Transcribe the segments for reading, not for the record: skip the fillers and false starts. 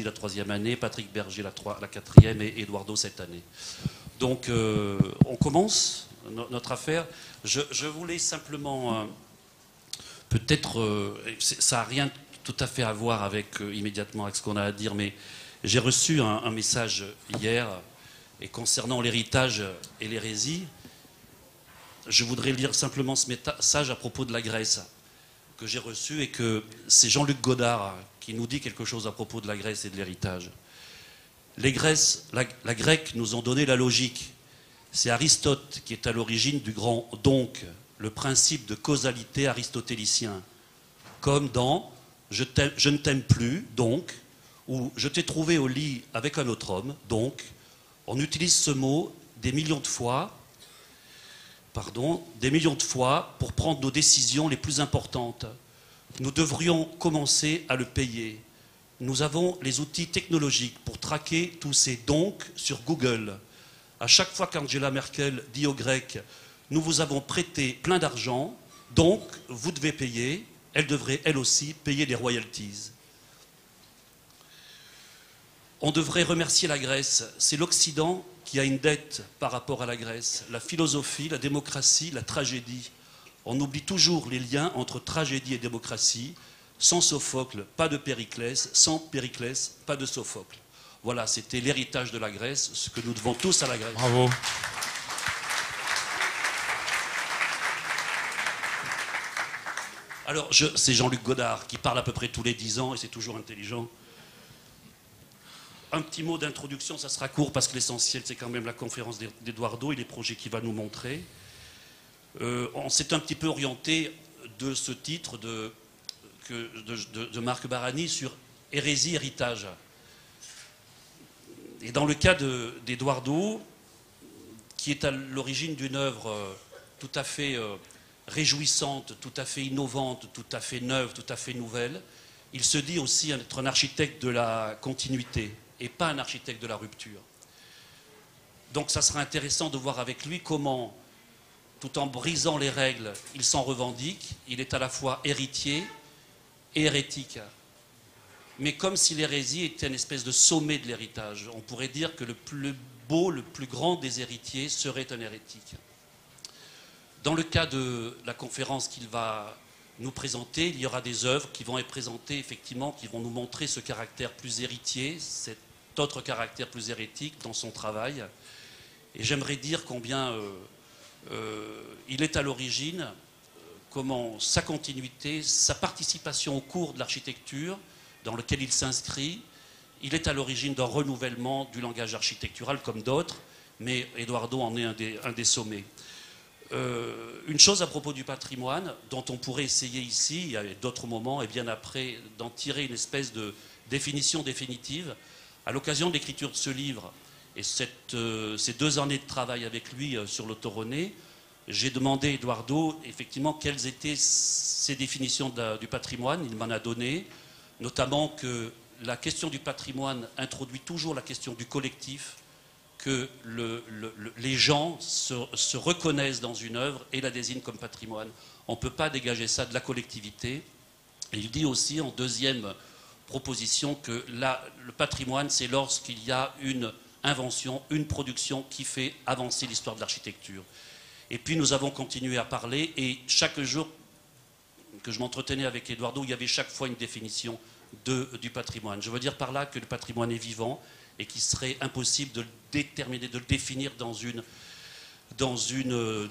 la 3e année, Patrick Berger la 4e et Eduardo cette année. Donc on commence notre affaire. Je voulais simplement, peut-être, ça n'a rien tout à fait à voir avec immédiatement avec ce qu'on a à dire, mais j'ai reçu un message hier et concernant l'héritage et l'hérésie. Je voudrais lire simplement ce message à propos de la Grèce que j'ai reçu et que c'est Jean-Luc Godard qui nous dit quelque chose à propos de la Grèce et de l'héritage. Les Grecs nous ont donné la logique. C'est Aristote qui est à l'origine du grand donc, le principe de causalité aristotélicien. Comme dans « je ne t'aime plus, donc » ou « je t'ai trouvé au lit avec un autre homme, donc » on utilise ce mot des millions de fois pour prendre nos décisions les plus importantes. Nous devrions commencer à le payer. Nous avons les outils technologiques pour traquer tous ces donc sur Google. À chaque fois qu'Angela Merkel dit aux Grecs « Nous vous avons prêté plein d'argent, donc vous devez payer », elle devrait elle aussi payer des royalties. On devrait remercier la Grèce. C'est l'Occident qui a une dette par rapport à la Grèce. La philosophie, la démocratie, la tragédie. On oublie toujours les liens entre tragédie et démocratie. Sans Sophocle, pas de Périclès. Sans Périclès, pas de Sophocle. Voilà, c'était l'héritage de la Grèce, ce que nous devons tous à la Grèce. Bravo. Alors, c'est Jean-Luc Godard qui parle à peu près tous les 10 ans et c'est toujours intelligent. Un petit mot d'introduction, ça sera court parce que l'essentiel, c'est quand même la conférence d'Eduardo et les projets qu'il va nous montrer. On s'est un petit peu orienté de ce titre de Marc Barani sur hérésie, héritage. Et dans le cas d'Eduardo, qui est à l'origine d'une œuvre tout à fait réjouissante, tout à fait innovante, tout à fait neuve, tout à fait nouvelle, il se dit aussi être un architecte de la continuité et pas un architecte de la rupture. Donc ça sera intéressant de voir avec lui comment, tout en brisant les règles, il s'en revendique, il est à la fois héritier et hérétique. Mais comme si l'hérésie était une espèce de sommet de l'héritage, on pourrait dire que le plus beau, le plus grand des héritiers serait un hérétique. Dans le cas de la conférence qu'il va nous présenter, il y aura des œuvres qui vont être présentées, effectivement, qui vont nous montrer ce caractère plus héritier, cet autre caractère plus hérétique dans son travail. Et j'aimerais dire combien il est à l'origine, comment sa continuité, sa participation au cours de l'architecture, dans lequel il s'inscrit, il est à l'origine d'un renouvellement du langage architectural comme d'autres, mais Eduardo en est un des sommets. Une chose à propos du patrimoine, dont on pourrait essayer ici, à d'autres moments, et bien après, d'en tirer une espèce de définition définitive. À l'occasion de l'écriture de ce livre, et ces 2 années de travail avec lui sur l'Autorené, j'ai demandé à Eduardo, effectivement, quelles étaient ses définitions du patrimoine. Il m'en a donné, notamment que la question du patrimoine introduit toujours la question du collectif, que les gens se reconnaissent dans une œuvre et la désignent comme patrimoine. On ne peut pas dégager ça de la collectivité. Et il dit aussi en deuxième proposition que le patrimoine, c'est lorsqu'il y a une invention, une production qui fait avancer l'histoire de l'architecture. Et puis nous avons continué à parler et chaque jour que je m'entretenais avec Eduardo, il y avait chaque fois une définition du patrimoine. Je veux dire par là que le patrimoine est vivant et qu'il serait impossible de le déterminer, de le définir dans une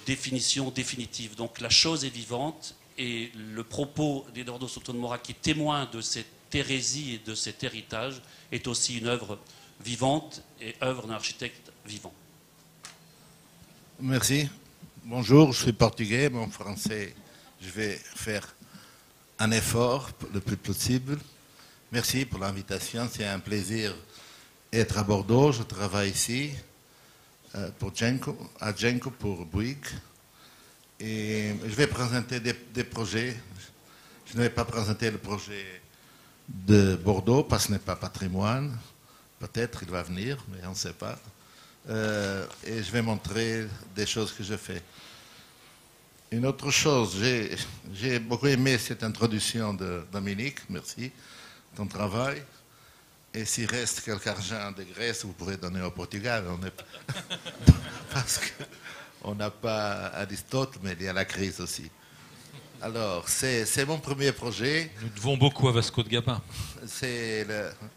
définition définitive. Donc la chose est vivante et le propos d'Eduardo Souto de Moura, qui est témoin de cette hérésie et de cet héritage, est aussi une œuvre vivante et œuvre d'un architecte vivant. Merci. Bonjour, je suis portugais, mais en français, je vais faire un effort le plus possible. Merci pour l'invitation, c'est un plaisir d'être à Bordeaux. Je travaille ici à Genco pour Bouygues. Et je vais présenter des projets. Je ne vais pas présenter le projet de Bordeaux parce que ce n'est pas patrimoine. Peut-être il va venir, mais on ne sait pas. Et je vais montrer des choses que je fais. Une autre chose, j'ai beaucoup aimé cette introduction de Dominique, merci, ton travail. Et s'il reste quelque argent de Grèce, vous pourrez donner au Portugal. Parce qu'on n'a pas Aristote, mais il y a la crise aussi. Alors, c'est mon premier projet. Nous devons beaucoup à Vasco de Gama. C'est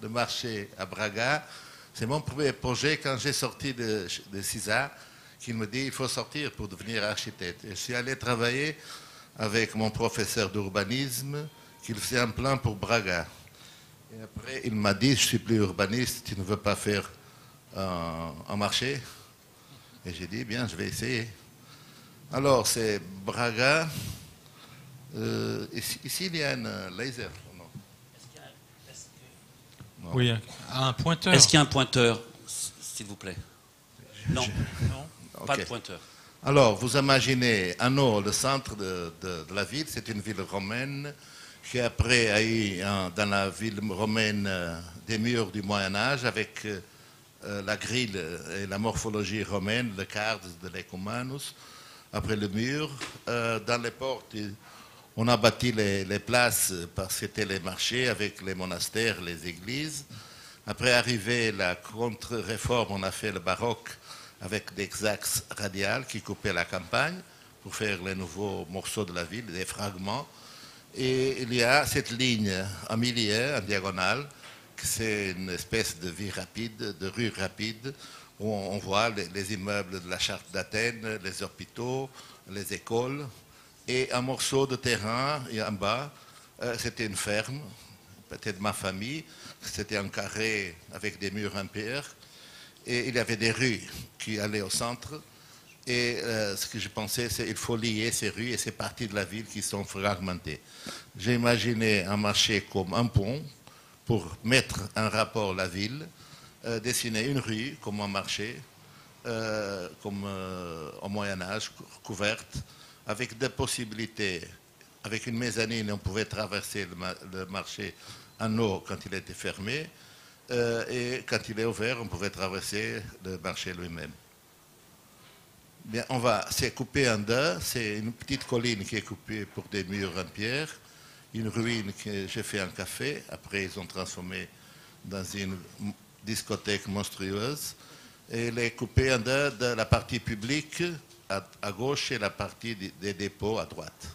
le marché à Braga. C'est mon premier projet quand j'ai sorti de CISA, qu'il me dit il faut sortir pour devenir architecte. Et je suis allé travailler avec mon professeur d'urbanisme, qui faisait un plan pour Braga. Et après, il m'a dit, je ne suis plus urbaniste, tu ne veux pas faire un marché? Et j'ai dit, bien, je vais essayer. Alors, c'est Braga. Ici, il y a un laser. Non. Non. Oui, un pointeur. Est-ce qu'il y a un pointeur, s'il vous plaît? Non. Non. Pas de pointeur. Alors, vous imaginez Hanau, le centre de la ville, c'est une ville romaine qui après a eu dans la ville romaine des murs du Moyen-Âge avec la grille et la morphologie romaine, le quart de l'Ecumanus. Après le mur, dans les portes, on a bâti les places parce que c'était les marchés avec les monastères, les églises. Après arrivé la contre-réforme, on a fait le baroque avec des axes radiales qui coupaient la campagne pour faire les nouveaux morceaux de la ville, des fragments. Et il y a cette ligne en milieu, en diagonale, c'est une espèce de vie rapide, de rue rapide, où on voit les immeubles de la Charte d'Athènes, les hôpitaux, les écoles. Et un morceau de terrain, et en bas, c'était une ferme, peut-être ma famille, c'était un carré avec des murs en pierre. Et il y avait des rues qui allaient au centre. Et ce que je pensais, c'est qu'il faut lier ces rues et ces parties de la ville qui sont fragmentées. J'ai imaginé un marché comme un pont pour mettre en rapport la ville, dessiner une rue comme un marché, comme au Moyen-Âge, couverte, avec des possibilités. Avec une mezzanine, on pouvait traverser le marché en eau quand il était fermé. Et quand il est ouvert, on pouvait traverser le marché lui-même. Bien, c'est coupé en deux. C'est une petite colline qui est coupée pour des murs en pierre, une ruine que j'ai fait en café. Après, ils ont transformé dans une discothèque monstrueuse. Et elle est coupée en deux de la partie publique à gauche et la partie des dépôts à droite.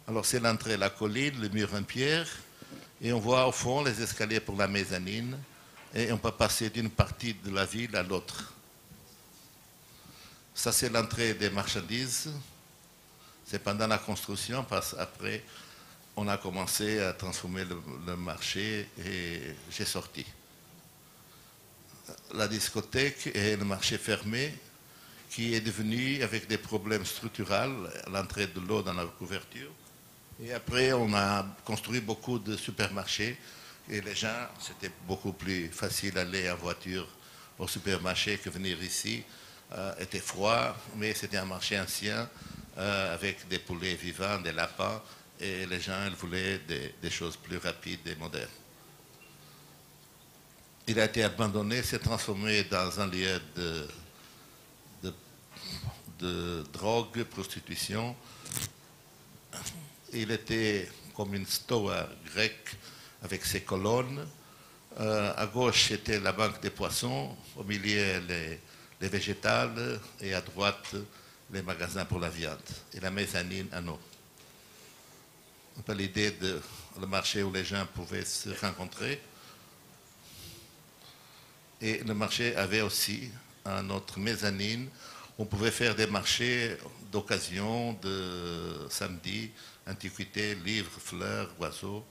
Alors, c'est l'entrée, la colline, le mur en pierre. Et on voit au fond les escaliers pour la mezzanine. Et on peut passer d'une partie de la ville à l'autre. Ça, c'est l'entrée des marchandises. C'est pendant la construction, parce qu'après, on a commencé à transformer le marché et j'ai sorti. La discothèque et le marché fermé, qui est devenu, avec des problèmes structurels, l'entrée de l'eau dans la couverture. Et après, on a construit beaucoup de supermarchés. Et les gens, c'était beaucoup plus facile d'aller en voiture au supermarché que venir ici. Était froid, mais c'était un marché ancien avec des poulets vivants, des lapins, et les gens ils voulaient des choses plus rapides et modernes. Il a été abandonné, s'est transformé dans un lieu de drogue, prostitution. Il était comme une stoa grecque avec ses colonnes. À gauche, c'était la banque des poissons, au milieu, les végétales, et à droite, les magasins pour la viande, et la mezzanine à eau. On a l'idée de le marché où les gens pouvaient se rencontrer. Et le marché avait aussi un autre mezzanine. On pouvait faire des marchés d'occasion, de samedi, antiquités, livres, fleurs, oiseaux.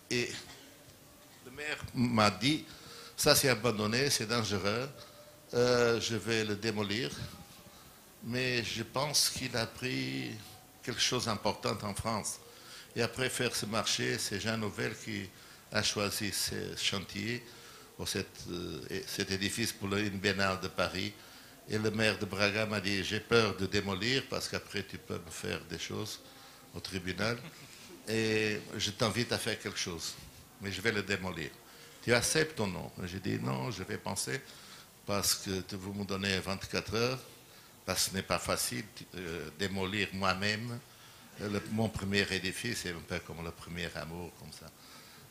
Et le maire m'a dit, ça c'est abandonné, c'est dangereux, je vais le démolir. Mais je pense qu'il a pris quelque chose d'important en France. Et après faire ce marché, c'est Jean Nouvel qui a choisi ce chantier, ou cet édifice pour une biennale de Paris. Et le maire de Braga m'a dit, j'ai peur de démolir parce qu'après tu peux me faire des choses au tribunal. Et je t'invite à faire quelque chose, mais je vais le démolir. Tu acceptes ou non? J'ai dit non, je vais penser, parce que vous me donnez 24 heures, parce que ce n'est pas facile de démolir moi-même. Mon premier édifice, c'est un peu comme le premier amour, comme ça.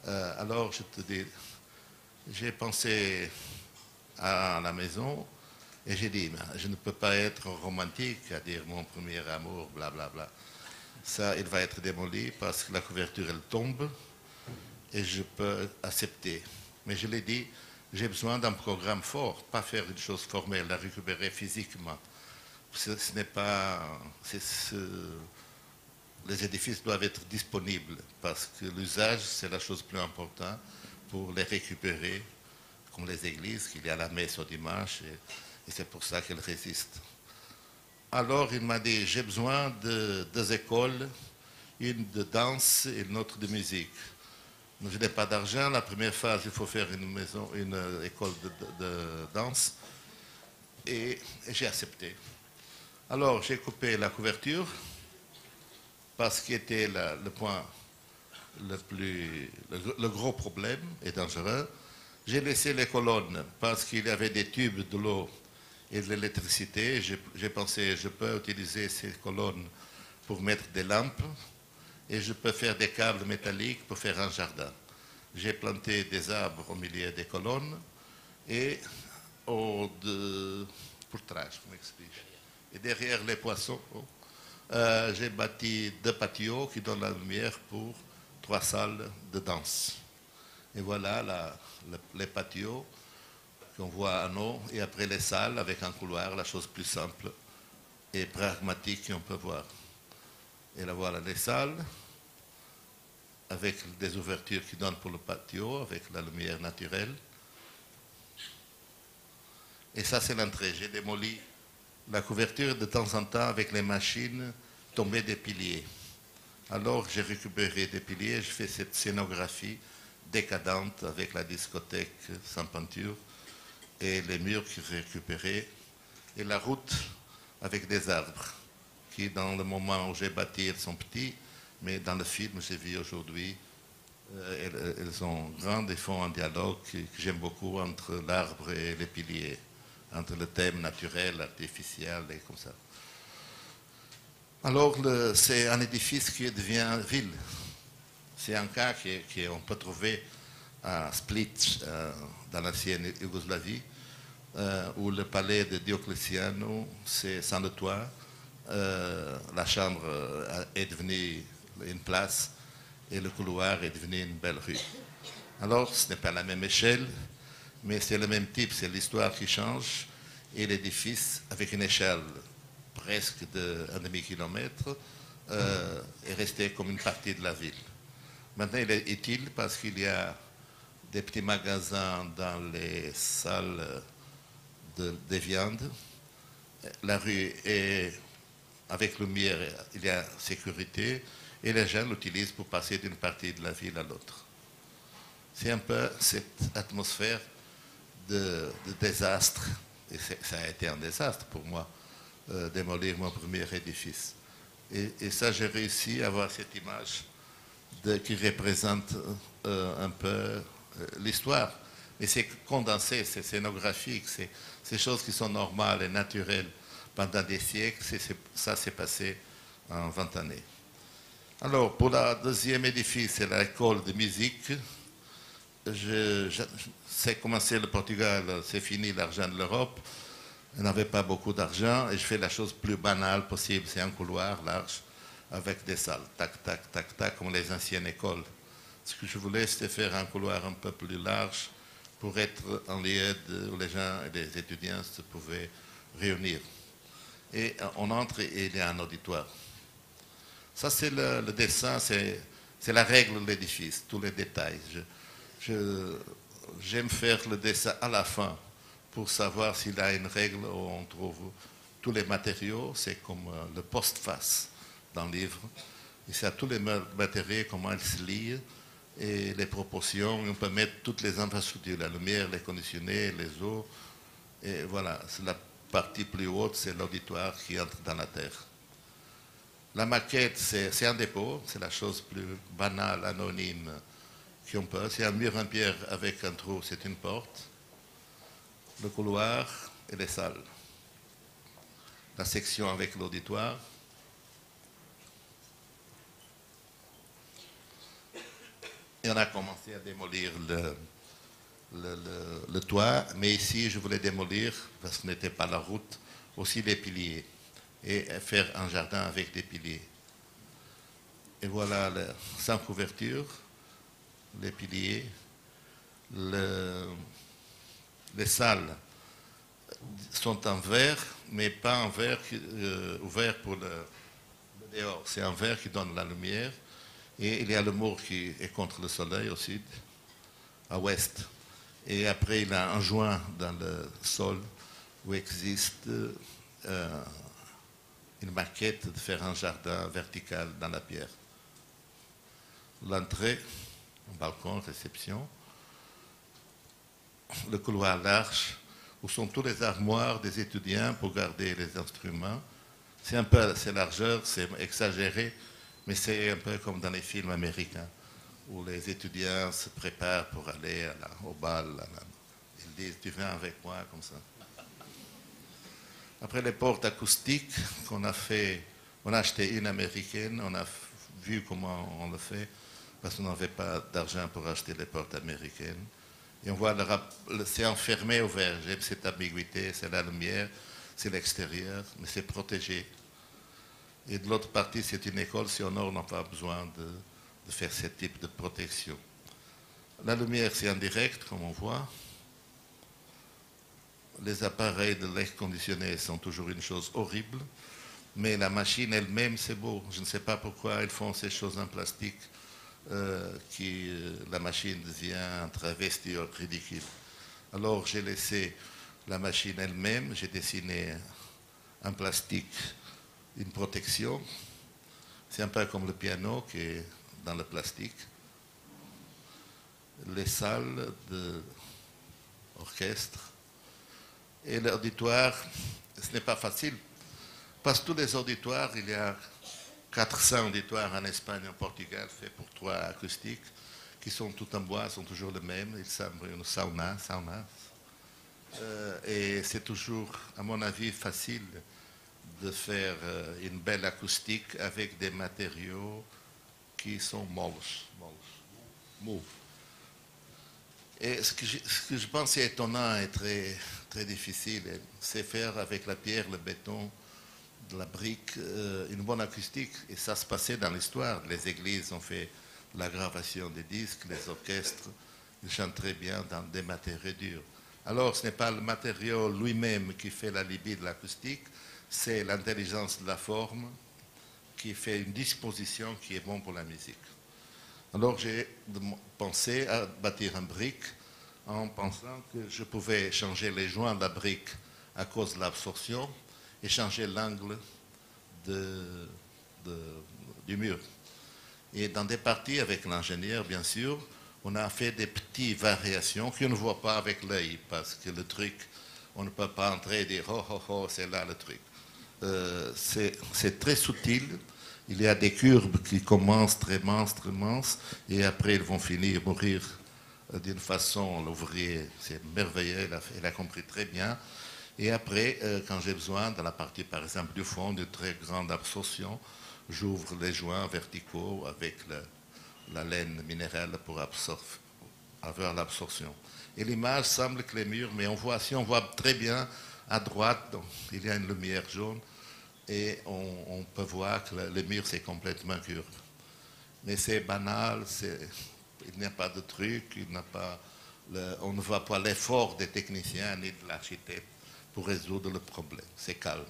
Alors, je te dis, j'ai pensé à la maison et j'ai dit, ben, je ne peux pas être romantique à dire mon premier amour, blablabla. Bla, bla. Ça, il va être démoli parce que la couverture, elle tombe et je peux accepter. Mais je l'ai dit, j'ai besoin d'un programme fort, pas faire une chose formelle, la récupérer physiquement. Ce n'est pas... les édifices doivent être disponibles parce que l'usage, c'est la chose plus importante pour les récupérer, comme les églises, qu'il y a la messe au dimanche, et c'est pour ça qu'elles résistent. Alors il m'a dit, j'ai besoin de deux écoles, une de danse et une autre de musique. Je n'ai pas d'argent, la première phase, il faut faire une école de danse, et j'ai accepté. Alors j'ai coupé la couverture, parce qu'il était le point le gros problème et dangereux. J'ai laissé les colonnes parce qu'il y avait des tubes de l'eau et de l'électricité. J'ai pensé, je peux utiliser ces colonnes pour mettre des lampes et je peux faire des câbles métalliques pour faire un jardin. J'ai planté des arbres au milieu des colonnes et pour trás, como explique. Et derrière les poissons, j'ai bâti 2 patios qui donnent la lumière pour 3 salles de danse. Et voilà les patios qu'on voit en haut, et après les salles avec un couloir, la chose plus simple et pragmatique qu'on peut voir. Et là voilà les salles, avec des ouvertures qui donnent pour le patio, avec la lumière naturelle. Et ça c'est l'entrée. J'ai démoli la couverture de temps en temps avec les machines tombées des piliers. Alors j'ai récupéré des piliers, je fais cette scénographie décadente avec la discothèque sans peinture et les murs qui récupérés et la route avec des arbres qui dans le moment où j'ai bâti elles sont petits, mais dans le film j'ai vu aujourd'hui elles sont grandes et font un dialogue que j'aime beaucoup entre l'arbre et les piliers, entre le thème naturel, artificiel et comme ça. Alors, c'est un édifice qui devient ville. C'est un cas qu'on peut trouver à Split, dans l'ancienne Yougoslavie, où le palais de Dioclétiano, c'est sans le toit. La chambre est devenue une place et le couloir est devenu une belle rue. Alors, ce n'est pas la même échelle, mais c'est le même type, c'est l'histoire qui change et l'édifice avec une échelle presque d'un demi-kilomètre, est resté comme une partie de la ville. Maintenant, il est utile parce qu'il y a des petits magasins dans les salles des viandes. La rue est avec lumière, il y a sécurité, et les gens l'utilisent pour passer d'une partie de la ville à l'autre. C'est un peu cette atmosphère de désastre, et ça a été un désastre pour moi. Démolir mon premier édifice. Et ça, j'ai réussi à avoir cette image qui représente un peu l'histoire. Mais c'est condensé, c'est scénographique, c'est ces choses qui sont normales et naturelles pendant des siècles. Ça s'est passé en 20 années. Alors, pour le deuxième édifice, c'est l'école de musique. C'est commencé le Portugal, c'est fini l'argent de l'Europe. Je n'avais pas beaucoup d'argent et je fais la chose plus banale possible. C'est un couloir large avec des salles, tac, tac, tac, tac, comme les anciennes écoles. Ce que je voulais, c'était faire un couloir un peu plus large pour être un lieu où les gens et les étudiants se pouvaient réunir. Et on entre et il y a un auditoire. Ça, c'est le dessin, c'est la règle de l'édifice, tous les détails. J'aime faire le dessin à la fin pour savoir s'il y a une règle où on trouve tous les matériaux. C'est comme le postface dans le livre. Et c'est à tous les matériaux, comment ils se lient, et les proportions. On peut mettre toutes les infrastructures, la lumière, les conditionnés, les eaux. Et voilà, c'est la partie plus haute, c'est l'auditoire qui entre dans la terre. La maquette, c'est un dépôt, c'est la chose plus banale, anonyme qu'on peut. C'est un mur en pierre avec un trou, c'est une porte. Le couloir et les salles. La section avec l'auditoire. Et on a commencé à démolir le toit, mais ici je voulais démolir, parce que ce n'était pas la route, aussi les piliers, et faire un jardin avec des piliers. Et voilà, sans couverture, les piliers, les salles sont en verre, mais pas en verre ouvert pour le dehors. C'est un verre qui donne la lumière. Et il y a le mur qui est contre le soleil au sud, à l'ouest. Et après, il a un joint dans le sol où existe une maquette de faire un jardin vertical dans la pierre. L'entrée, un balcon, réception. Le couloir large, où sont tous les armoires des étudiants pour garder les instruments. C'est un peu, c'est largeur, c'est exagéré, mais c'est un peu comme dans les films américains, où les étudiants se préparent pour aller au bal. Ils disent, tu viens avec moi, comme ça. Après les portes acoustiques qu'on a fait, on a acheté une américaine, on a vu comment on le fait, parce qu'on n'avait pas d'argent pour acheter les portes américaines. Et on voit, c'est enfermé au verre. J'aime cette ambiguïté, c'est la lumière, c'est l'extérieur, mais c'est protégé. Et de l'autre partie, c'est une école, si au nord, on n'a pas besoin de faire ce type de protection. La lumière, c'est en direct, comme on voit. Les appareils de l'air conditionné sont toujours une chose horrible, mais la machine elle-même, c'est beau. Je ne sais pas pourquoi ils font ces choses en plastique. La machine devient un travesti ridicule. Alors j'ai laissé la machine elle-même, j'ai dessiné en plastique une protection. C'est un peu comme le piano qui est dans le plastique. Les salles d'orchestre et l'auditoire, ce n'est pas facile, parce que tous les auditoires, il y a 400 auditoires en Espagne et en Portugal, faits pour 3 acoustiques, qui sont tout en bois, sont toujours les mêmes. Ils semblent une sauna. Et c'est toujours, à mon avis, facile de faire une belle acoustique avec des matériaux qui sont mous. Et ce que je pense est étonnant et très, très difficile, c'est faire avec la pierre, le béton, de la brique, une bonne acoustique. Et ça se passait dans l'histoire. Les églises ont fait la gravation des disques, les orchestres, ils chantent très bien dans des matériaux durs. Alors ce n'est pas le matériau lui-même qui fait la libye de l'acoustique, c'est l'intelligence de la forme qui fait une disposition qui est bonne pour la musique. Alors j'ai pensé à bâtir une brique en pensant que je pouvais changer les joints de la brique à cause de l'absorption et changer l'angle du mur. Et dans des parties avec l'ingénieur, bien sûr, on a fait des petites variations qu'on ne voit pas avec l'œil, parce que le truc, on ne peut pas entrer et dire « oh, oh, oh, c'est là le truc ». C'est très subtil. Il y a des courbes qui commencent très minces, et après ils vont finir, mourir d'une façon, l'ouvrier, c'est merveilleux, il a compris très bien. Et après, quand j'ai besoin, dans la partie par exemple du fond, de très grande absorption, j'ouvre les joints verticaux avec la laine minérale pour avoir l'absorption. Et l'image semble que les murs, mais si on voit très bien à droite, donc, il y a une lumière jaune, et on peut voir que le mur c'est complètement curve. Mais c'est banal, il n'y a pas de truc, on ne voit pas l'effort des techniciens ni de l'architecte pour résoudre le problème. C'est calme.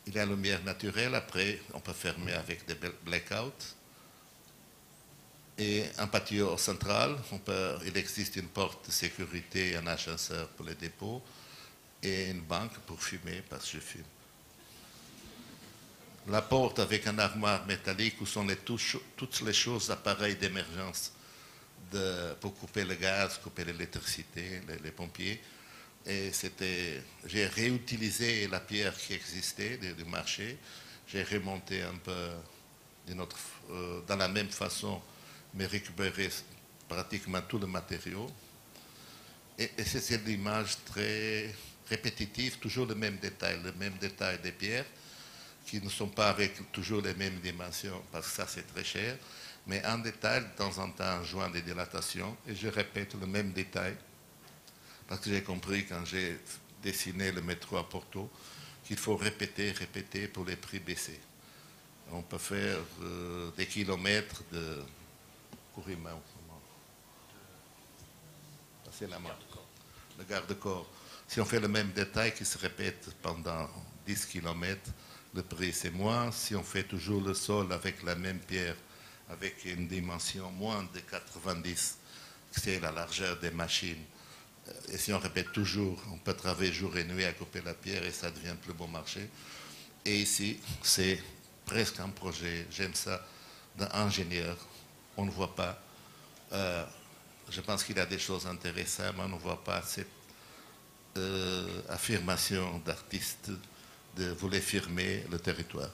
Il y a la lumière naturelle, après on peut fermer avec des blackouts. Et un patio central, il existe une porte de sécurité, un ascenseur pour les dépôts et une banque pour fumer, parce que je fume. La porte avec un armoire métallique où sont toutes les choses, appareils d'émergence pour couper le gaz, couper l'électricité, les pompiers. Et j'ai réutilisé la pierre qui existait du marché. J'ai remonté un peu dans la même façon, mais récupéré pratiquement tout le matériau. Et c'est une image très répétitive, toujours le même détail des pierres, qui ne sont pas avec toujours les mêmes dimensions, parce que ça c'est très cher, mais en détail, de temps en temps, en jouant des dilatations, et je répète le même détail, parce que j'ai compris quand j'ai dessiné le métro à Porto, qu'il faut répéter, répéter pour les prix baisser. On peut faire des kilomètres de courir-main. Passer la main. Le garde-corps. Si on fait le même détail qui se répète pendant 10 km, le prix c'est moins. Si on fait toujours le sol avec la même pierre, avec une dimension moins de 90, c'est la largeur des machines. Et si on répète toujours, on peut travailler jour et nuit à couper la pierre et ça devient plus bon marché. Et ici, c'est presque un projet, j'aime ça, d'ingénieur. On ne voit pas, je pense qu'il y a des choses intéressantes, mais on ne voit pas cette affirmation d'artiste de vouloir firmer le territoire.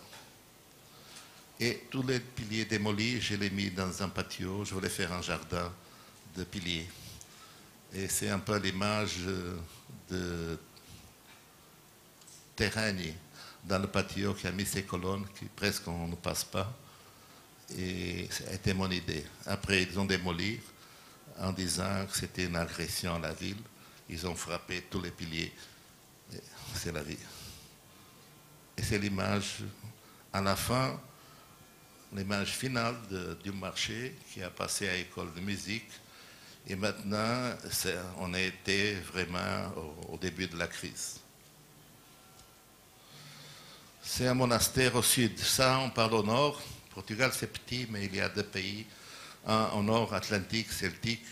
Et tous les piliers démolis, je les ai mis dans un patio, je voulais faire un jardin de piliers. Et c'est un peu l'image de Terragni dans le patio qui a mis ces colonnes qui presque on ne passe pas. Et ça a été mon idée. Après, ils ont démoli en disant que c'était une agression à la ville. Ils ont frappé tous les piliers. C'est la vie. Et c'est l'image, à la fin, l'image finale du marché qui a passé à l'école de musique. Et maintenant, on a été vraiment au début de la crise. C'est un monastère au sud. Ça, on parle au nord. Portugal, c'est petit, mais il y a deux pays. Un au nord, Atlantique, celtique,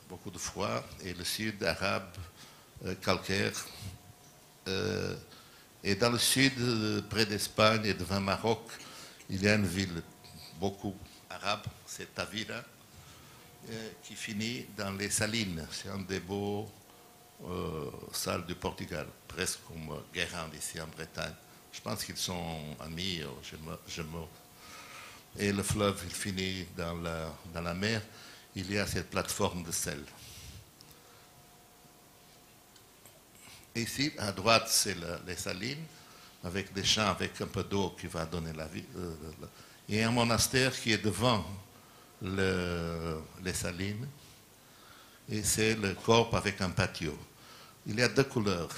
beaucoup de froid, et le sud, arabe, calcaire. Et dans le sud, près d'Espagne et devant Maroc, il y a une ville beaucoup arabe, c'est Tavira, qui finit dans les Salines. C'est un des beaux salles du Portugal, presque comme Guérande ici en Bretagne. Je pense qu'ils sont amis, jumeaux. Et le fleuve, il finit dans la mer. Il y a cette plateforme de sel. Ici, à droite, c'est les salines, avec des champs, avec un peu d'eau qui va donner la vie. Et un monastère qui est devant les salines. Et c'est le corps avec un patio. Il y a deux couleurs.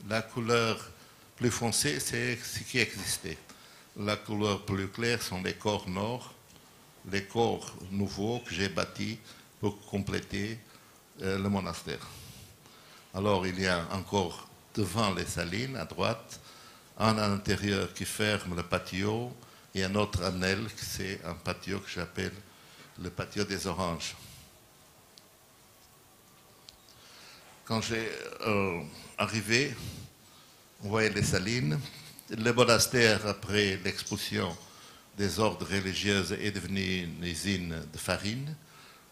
La couleur plus foncée, c'est ce qui existait. La couleur plus claire sont les corps nord, les corps nouveaux que j'ai bâtis pour compléter le monastère. Alors il y a encore devant les salines, à droite, un à l'intérieur qui ferme le patio et un autre en aile, c'est un patio que j'appelle le patio des oranges. Quand j'ai arrivé, on voyait les salines. Le monastère, après l'expulsion des ordres religieux, est devenu une usine de farine.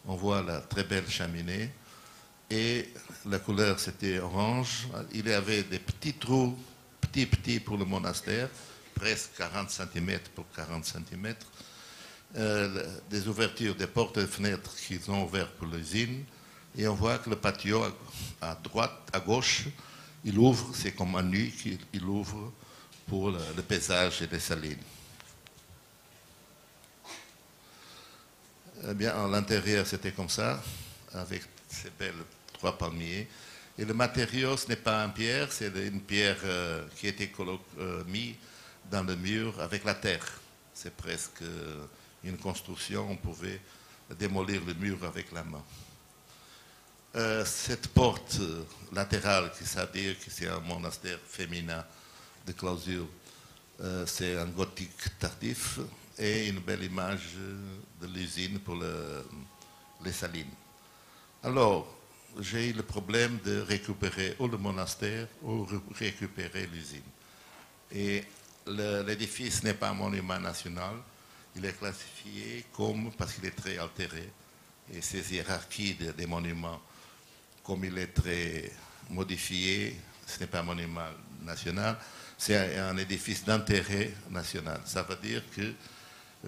On voit la très belle cheminée. Et la couleur, c'était orange. Il y avait des petits trous, petits pour le monastère, presque 40 cm pour 40 cm. Des ouvertures, des portes et fenêtres qu'ils ont ouvertes pour l'usine. Et on voit que le patio, à droite, à gauche, il ouvre, c'est comme un nu qu'il ouvre pour le paysage et les salines. Eh bien, à l'intérieur, c'était comme ça, avec ces belles 3 palmiers. Et le matériau, ce n'est pas une pierre, c'est une pierre qui a été mise dans le mur avec la terre. C'est presque une construction, on pouvait démolir le mur avec la main. Cette porte latérale, qui c'est-à-dire que c'est un monastère féminin de clausure, c'est un gothique tardif et une belle image de l'usine pour les salines. Alors, j'ai eu le problème de récupérer ou le monastère ou récupérer l'usine. Et l'édifice n'est pas un monument national, il est classifié comme, parce qu'il est très altéré, et ces hiérarchies des monuments, comme il est très modifié, ce n'est pas un monument national, c'est un édifice d'intérêt national. Ça veut dire que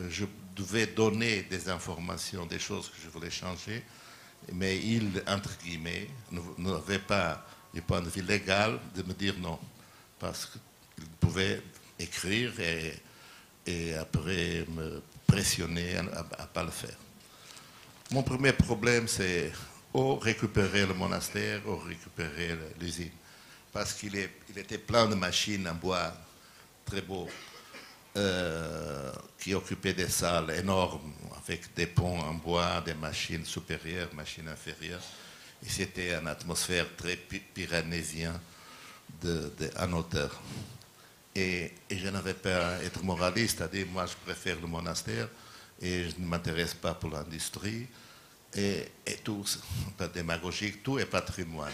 je devais donner des informations, des choses que je voulais changer, mais il, entre guillemets, n'avait pas du point de vue légal de me dire non, parce qu'il pouvait écrire et après me pressionné à ne pas le faire. Mon premier problème, c'est ou récupérer le monastère ou récupérer l'usine. Parce qu'il était plein de machines en bois très beaux, qui occupaient des salles énormes, avec des ponts en bois, des machines supérieures, machines inférieures. Et c'était une atmosphère très pyrénésienne en hauteur. Et je n'avais pas à être moraliste, c'est-à-dire moi je préfère le monastère et je ne m'intéresse pas pour l'industrie. Et tout, pas démagogique, tout est patrimoine.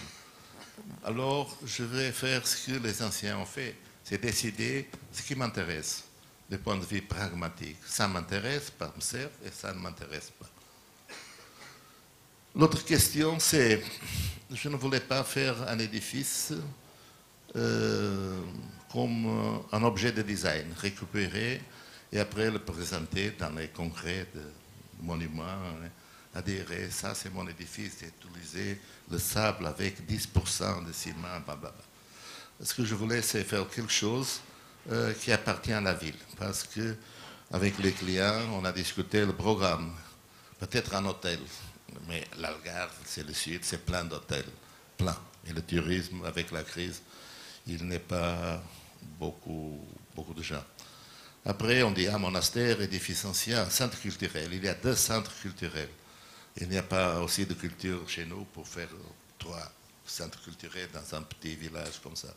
Alors je vais faire ce que les anciens ont fait, c'est décider ce qui m'intéresse, du point de vue pragmatique. Ça m'intéresse, ça me sert, et ça ne m'intéresse pas. L'autre question, c'est, je ne voulais pas faire un édifice comme un objet de design, récupérer et après le présenter dans les congrès de monuments, adhérer, ça c'est mon édifice, utiliser le sable avec 10% de ciment, blablabla. Ce que je voulais, c'est faire quelque chose qui appartient à la ville, parce que avec les clients, on a discuté le programme, peut-être un hôtel, mais l'Algarve, c'est le sud, c'est plein d'hôtels, plein. Et le tourisme, avec la crise, il n'est pas beaucoup de gens. Après, on dit, monastère, édifice ancien, centre culturel. Il y a 2 centres culturels. Il n'y a pas aussi de culture chez nous pour faire 3 centres culturels dans un petit village comme ça.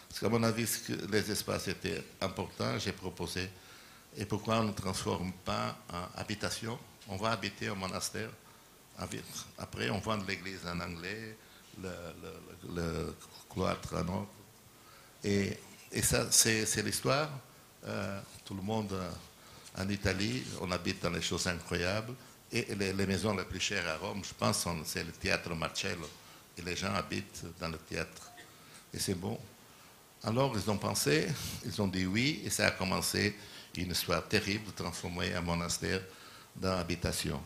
Parce qu'à mon avis, les espaces étaient importants, j'ai proposé. Et pourquoi on ne transforme pas en habitation? On va habiter au monastère. Après, on vend l'église en anglais, le cloître en autre. Et ça, c'est l'histoire. Tout le monde en Italie, on habite dans les choses incroyables. Et les maisons les plus chères à Rome, je pense, c'est le théâtre Marcello. Et les gens habitent dans le théâtre. Et c'est bon. Alors, ils ont pensé, ils ont dit oui, et ça a commencé une histoire terrible de transformer un monastère dans habitation.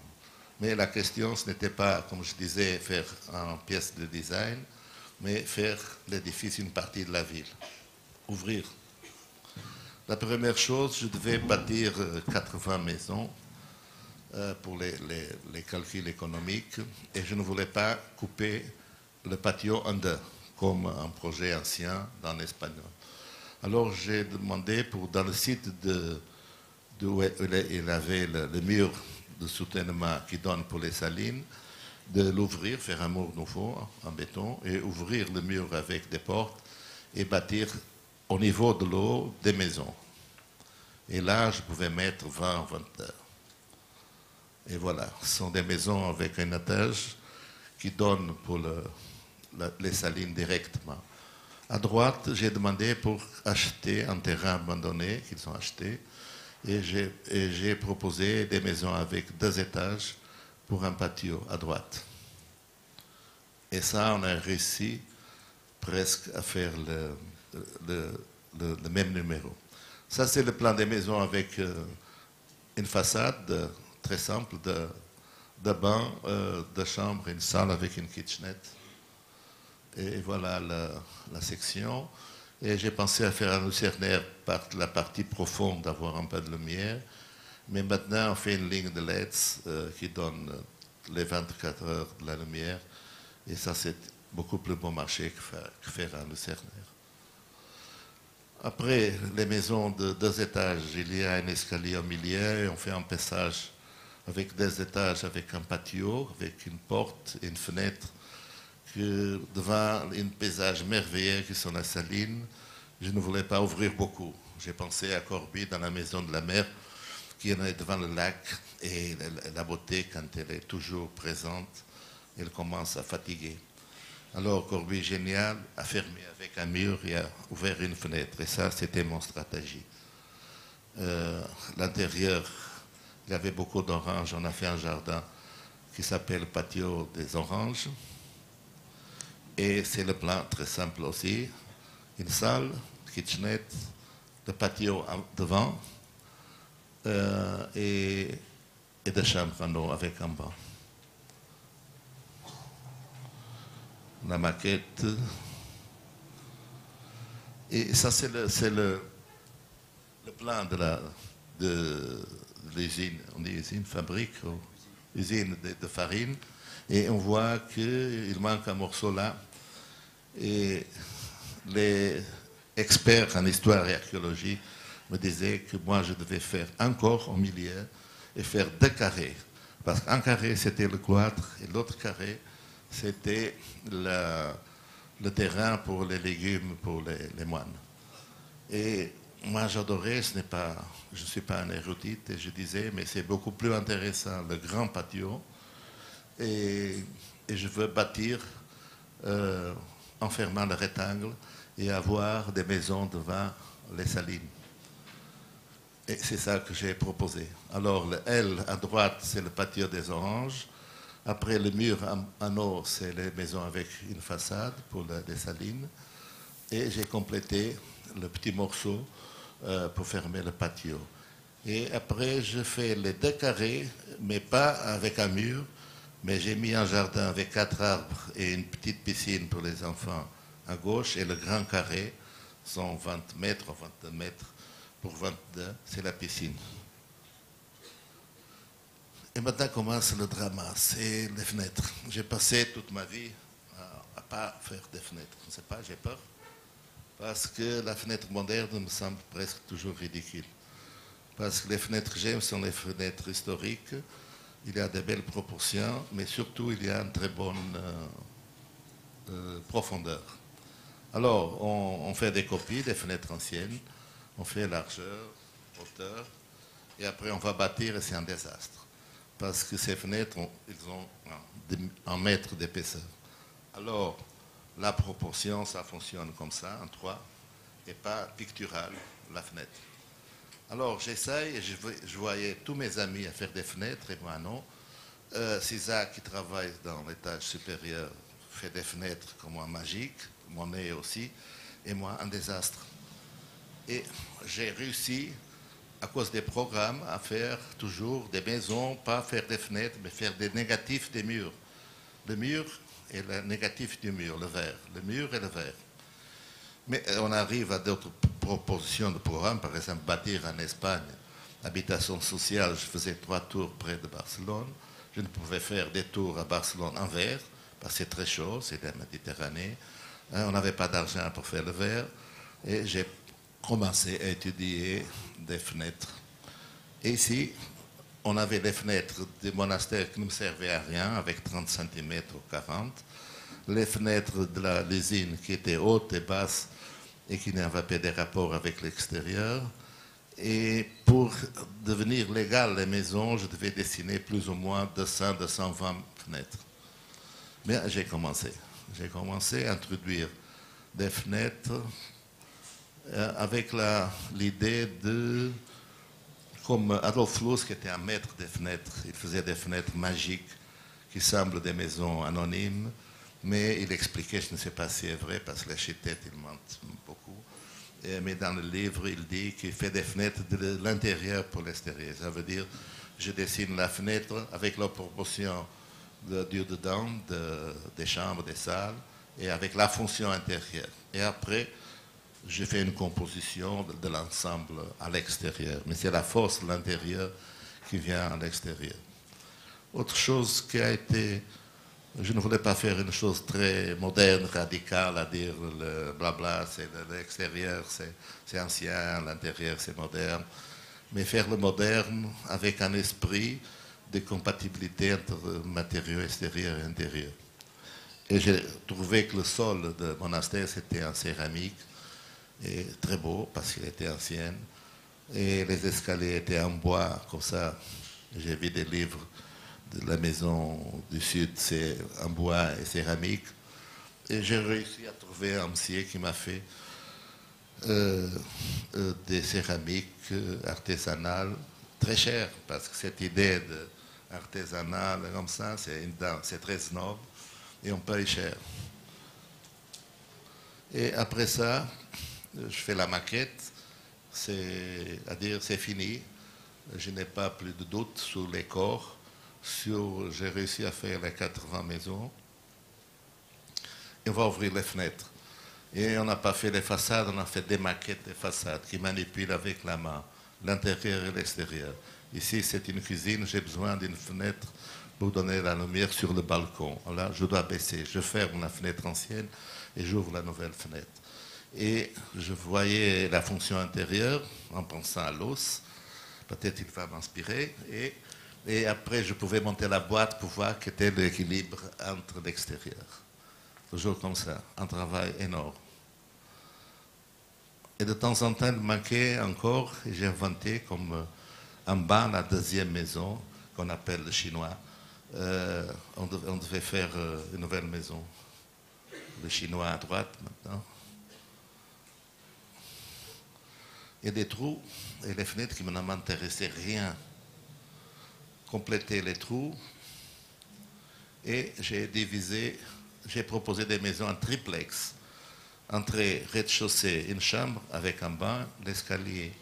Mais la question, ce n'était pas, comme je disais, faire une pièce de design, mais faire l'édifice une partie de la ville. Ouvrir. La première chose, je devais bâtir 80 maisons pour les calculs économiques et je ne voulais pas couper le patio en 2, comme un projet ancien dans l'espagnol. Alors j'ai demandé dans le site d'où il avait le mur de soutènement qui donne pour les salines, de l'ouvrir, faire un mur nouveau en béton et ouvrir le mur avec des portes et bâtir au niveau de l'eau des maisons. Et là, je pouvais mettre 20 heures. Et voilà, ce sont des maisons avec un étage qui donne pour les salines directement. À droite, j'ai demandé pour acheter un terrain abandonné qu'ils ont acheté et j'ai proposé des maisons avec 2 étages pour un patio à droite. Et ça, on a réussi presque à faire le même numéro. Ça, c'est le plan des maisons avec une façade très simple de bain, de chambre, une salle avec une kitchenette. Et voilà la section. Et j'ai pensé à faire un lucernaire par la partie profonde, d'avoir un peu de lumière. Mais maintenant, on fait une ligne de LEDs qui donne les 24 heures de la lumière. Et ça, c'est beaucoup plus bon marché que faire un lucernaire. Après, les maisons de 2 étages, il y a un escalier au milieu et on fait un passage avec 2 étages, avec un patio, avec une porte et une fenêtre, que devant un paysage merveilleux qui sont la saline, je ne voulais pas ouvrir beaucoup. J'ai pensé à Corbie dans la maison de la mer, qui est devant le lac, et la beauté, quand elle est toujours présente, elle commence à fatiguer. Alors Corbie, génial, a fermé avec un mur et a ouvert une fenêtre. Et ça, c'était mon stratégie. L'intérieur, il y avait beaucoup d'oranges. On a fait un jardin qui s'appelle Patio des Oranges. Et c'est le plan très simple aussi. Une salle, kitchenette, le patio devant et des chambres en haut avec un banc. La maquette. Et ça, c'est le plan de l'usine, on dit usine, fabrique, usine de farine, et on voit qu'il manque un morceau là. Et les experts en histoire et archéologie me disaient que moi je devais faire encore au milieu et faire 2 carrés. Parce qu'un carré c'était le cloître et l'autre carré c'était le terrain pour les légumes, pour les moines. Et moi j'adorais, je ne suis pas un érudite, et je disais, mais c'est beaucoup plus intéressant le grand patio, et je veux bâtir en fermant le rectangle et avoir des maisons devant les salines. Et c'est ça que j'ai proposé. Alors le L à droite, c'est le patio des oranges. Après le mur en haut, c'est les maisons avec une façade pour les salines. Et j'ai complété le petit morceau pour fermer le patio. Et après, je fais les 2 carrés, mais pas avec un mur, mais j'ai mis un jardin avec 4 arbres et une petite piscine pour les enfants à gauche, et le grand carré, 120 mètres ou 22 mètres pour 22, c'est la piscine. Et maintenant commence le drama, c'est les fenêtres. J'ai passé toute ma vie à ne pas faire des fenêtres. Je ne sais pas, j'ai peur. Parce que la fenêtre moderne me semble presque toujours ridicule. Parce que les fenêtres que j'aime sont les fenêtres historiques. Il y a de belles proportions, mais surtout il y a une très bonne profondeur. Alors, on fait des copies des fenêtres anciennes, on fait largeur, hauteur, et après on va bâtir et c'est un désastre. Parce que ces fenêtres, ils ont 1 mètre d'épaisseur. Alors, la proportion, ça fonctionne comme ça, en 3, et pas pictural, la fenêtre. Alors, j'essaye, et je voyais tous mes amis à faire des fenêtres, et moi non. César, qui travaille dans l'étage supérieur, fait des fenêtres comme moi magiques, Monet aussi, et moi un désastre. Et j'ai réussi, à cause des programmes, à faire toujours des maisons, pas faire des fenêtres, mais faire des négatifs des murs. Le mur et le négatif du mur, le vert. Le mur et le vert. Mais on arrive à d'autres propositions de programmes, par exemple bâtir en Espagne, habitation sociale, je faisais 3 tours près de Barcelone. Je ne pouvais faire des tours à Barcelone en verre, parce que c'est très chaud, c'est la Méditerranée. On n'avait pas d'argent pour faire le verre. Et j'ai commencé à étudier des fenêtres. Et ici, on avait les fenêtres des monastères qui ne me servaient à rien, avec 30 cm ou 40. Les fenêtres de l'usine qui étaient hautes et basses et qui n'avaient pas de rapport avec l'extérieur. Et pour devenir légal les maisons, je devais dessiner plus ou moins 200-220 fenêtres. Mais j'ai commencé. J'ai commencé à introduire des fenêtres avec l'idée de, comme Adolf Loos, qui était un maître des fenêtres, il faisait des fenêtres magiques qui semblent des maisons anonymes, mais il expliquait, je ne sais pas si c'est vrai, parce que l'architecte, il ment beaucoup, mais dans le livre, il dit qu'il fait des fenêtres de l'intérieur pour l'extérieur. Ça veut dire, je dessine la fenêtre avec la proportion du dedans, des chambres, des salles, et avec la fonction intérieure. Et après, je fais une composition de l'ensemble à l'extérieur. Mais c'est la force de l'intérieur qui vient à l'extérieur. Autre chose qui a été... Je ne voulais pas faire une chose très moderne, radicale, à dire le blabla, c'est l'extérieur, c'est ancien, l'intérieur, c'est moderne. Mais faire le moderne avec un esprit de compatibilité entre matériaux extérieurs et intérieurs. Et j'ai trouvé que le sol de monastère, c'était en céramique, et très beau, parce qu'il était ancien. Et les escaliers étaient en bois, comme ça. J'ai vu des livres de la maison du Sud, c'est en bois et céramique. Et j'ai réussi à trouver un monsieur qui m'a fait des céramiques artisanales très chères, parce que cette idée d'artisanal comme ça, c'est très snob, et on paye cher. Et après ça, je fais la maquette, c'est-à-dire c'est fini. Je n'ai pas plus de doute sur les corps. J'ai réussi à faire les 80 maisons. Et on va ouvrir les fenêtres. Et on n'a pas fait les façades, on a fait des maquettes des façades qui manipulent avec la main l'intérieur et l'extérieur. Ici, c'est une cuisine, j'ai besoin d'une fenêtre pour donner la lumière sur le balcon. Là, je dois baisser. Je ferme la fenêtre ancienne et j'ouvre la nouvelle fenêtre. Et je voyais la fonction intérieure en pensant à l'os. Peut-être il va m'inspirer. Et après, je pouvais monter la boîte pour voir quel était l'équilibre entre l'extérieur. Toujours comme ça, un travail énorme. Et de temps en temps, il manquait encore, et j'ai inventé comme en bas, la deuxième maison, qu'on appelle le chinois. On devait faire une nouvelle maison. Le chinois à droite maintenant. Et des trous et les fenêtres qui ne m'intéressaient rien. Compléter les trous. Et j'ai proposé des maisons en triplex. Entrée, rez-de-chaussée, une chambre avec un bain, l'escalier,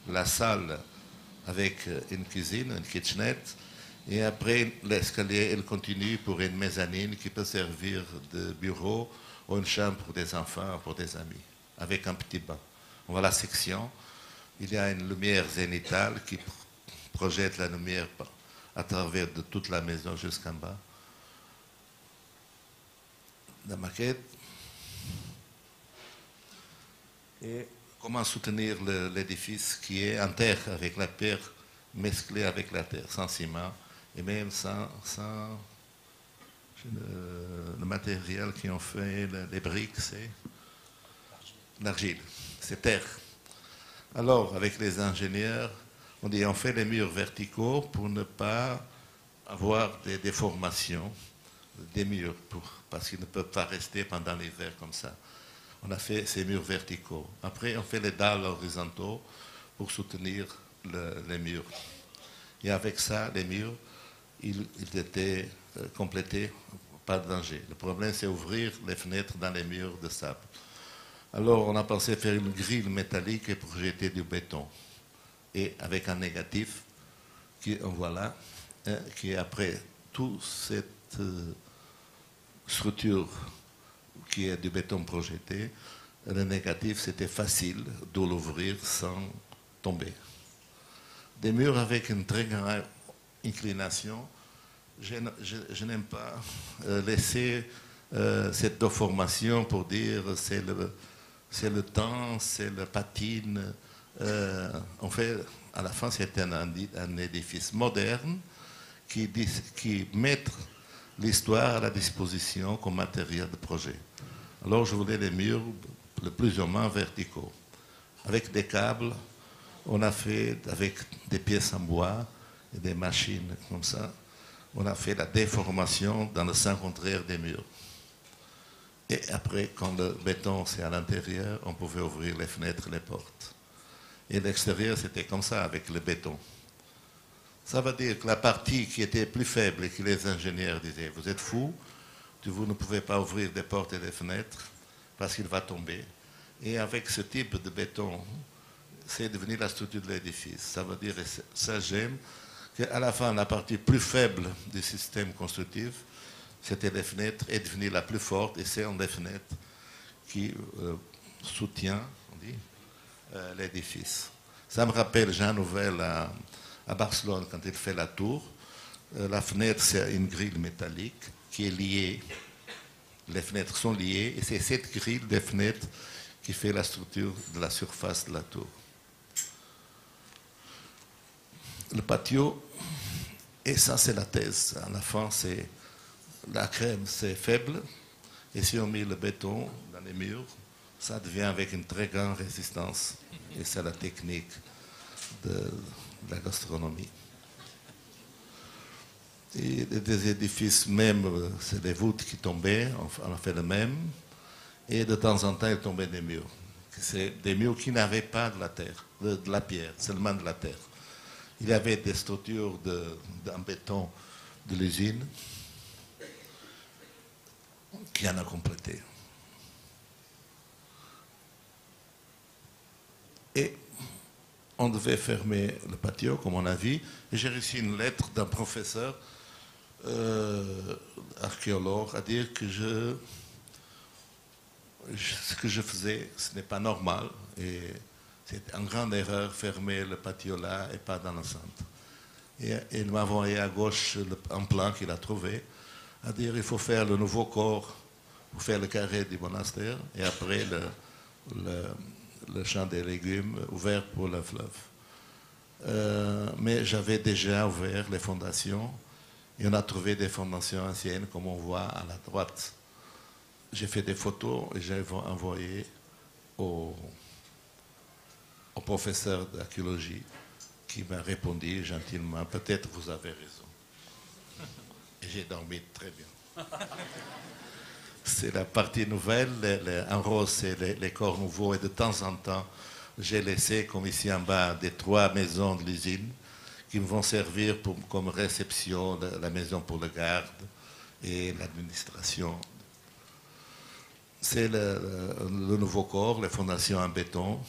la salle avec une cuisine, une kitchenette. Et après, l'escalier, il continue pour une mezzanine qui peut servir de bureau ou une chambre pour des enfants, pour des amis, avec un petit bain. On voit la section. Il y a une lumière zénithale qui projette la lumière à travers de toute la maison jusqu'en bas. La maquette. Et comment soutenir l'édifice qui est en terre, avec la pierre mesclée avec la terre, sans ciment, et même sans le matériel qui ont fait les briques, c'est l'argile, c'est terre. Alors, avec les ingénieurs, on dit on fait les murs verticaux pour ne pas avoir des déformations des murs, parce qu'ils ne peuvent pas rester pendant l'hiver comme ça. On a fait ces murs verticaux. Après, on fait les dalles horizontaux pour soutenir les murs. Et avec ça, les murs, ils étaient complétés, pas de danger. Le problème, c'est ouvrir les fenêtres dans les murs de sable. Alors, on a pensé faire une grille métallique et projeter du béton. Et avec un négatif, voilà, qui est après toute cette structure qui est du béton projeté, le négatif, c'était facile de l'ouvrir sans tomber. Des murs avec une très grande inclination, je n'aime pas laisser cette déformation pour dire c'est le temps, c'est la patine. En fait, à la fin, c'était un édifice moderne qui met l'histoire à la disposition comme matériel de projet. Alors je voulais les murs le plus ou moins verticaux. Avec des câbles, on a fait, avec des pièces en bois et des machines comme ça, on a fait la déformation dans le sens contraire des murs. Et après, quand le béton c'est à l'intérieur, on pouvait ouvrir les fenêtres et les portes. Et l'extérieur, c'était comme ça, avec le béton. Ça veut dire que la partie qui était plus faible et que les ingénieurs disaient, vous êtes fous, vous ne pouvez pas ouvrir des portes et des fenêtres parce qu'il va tomber. Et avec ce type de béton, c'est devenu la structure de l'édifice. Ça veut dire, et ça j'aime, qu'à la fin, la partie plus faible du système constructif, c'était les fenêtres, est devenue la plus forte, et c'est les fenêtres qui soutient, on dit, l'édifice. Ça me rappelle Jean Nouvel à Barcelone, quand il fait la tour. La fenêtre, c'est une grille métallique qui est liée. Les fenêtres sont liées, et c'est cette grille des fenêtres qui fait la structure de la surface de la tour. Le patio, et ça c'est la thèse. À la fin, c'est la crème, c'est faible, et si on met le béton dans les murs, ça devient avec une très grande résistance. Et c'est la technique de la gastronomie. Et des édifices même, c'est des voûtes qui tombaient, on a fait le même. Et de temps en temps, il tombait des murs. C'est des murs qui n'avaient pas de la terre, de la pierre, seulement de la terre. Il y avait des structures en béton de l'usine qui en a complété. Et on devait fermer le patio, comme on a vu. Et j'ai reçu une lettre d'un professeur archéologue à dire que ce que je faisais, ce n'est pas normal. Et C'était une grande erreur, fermer le patio là et pas dans le centre. Et il m'a envoyé à gauche un plan qu'il a trouvé, à dire il faut faire le nouveau corps, pour faire le carré du monastère, et après le champ des légumes ouvert pour le fleuve. Mais j'avais déjà ouvert les fondations, et on a trouvé des fondations anciennes, comme on voit à la droite. J'ai fait des photos et j'ai envoyé au professeur d'archéologie qui m'a répondu gentiment, peut-être vous avez raison. Et j'ai dormi très bien. C'est la partie nouvelle, en rose c'est les corps nouveaux, et de temps en temps j'ai laissé, comme ici en bas, des 3 maisons de l'usine qui me vont servir comme réception, la maison pour le garde et l'administration. C'est le nouveau corps, les fondations en béton.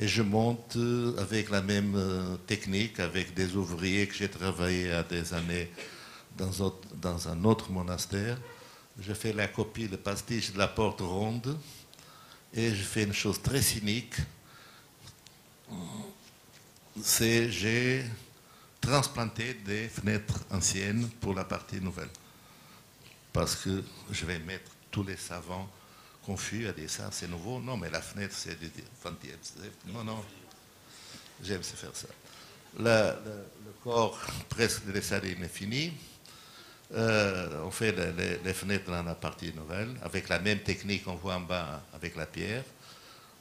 Et je monte avec la même technique, avec des ouvriers que j'ai travaillé à des années dans un autre monastère. Je fais la copie, le pastiche de la porte ronde, et je fais une chose très cynique. J'ai transplanté des fenêtres anciennes pour la partie nouvelle. Parce que je vais mettre tous les savants confus à dire ça, c'est nouveau. Non, mais la fenêtre, c'est du 20e siècle. Non, non, j'aime se faire ça. Le corps presque de les salines est fini. On fait les fenêtres dans la partie nouvelle, avec la même technique qu'on voit en bas avec la pierre.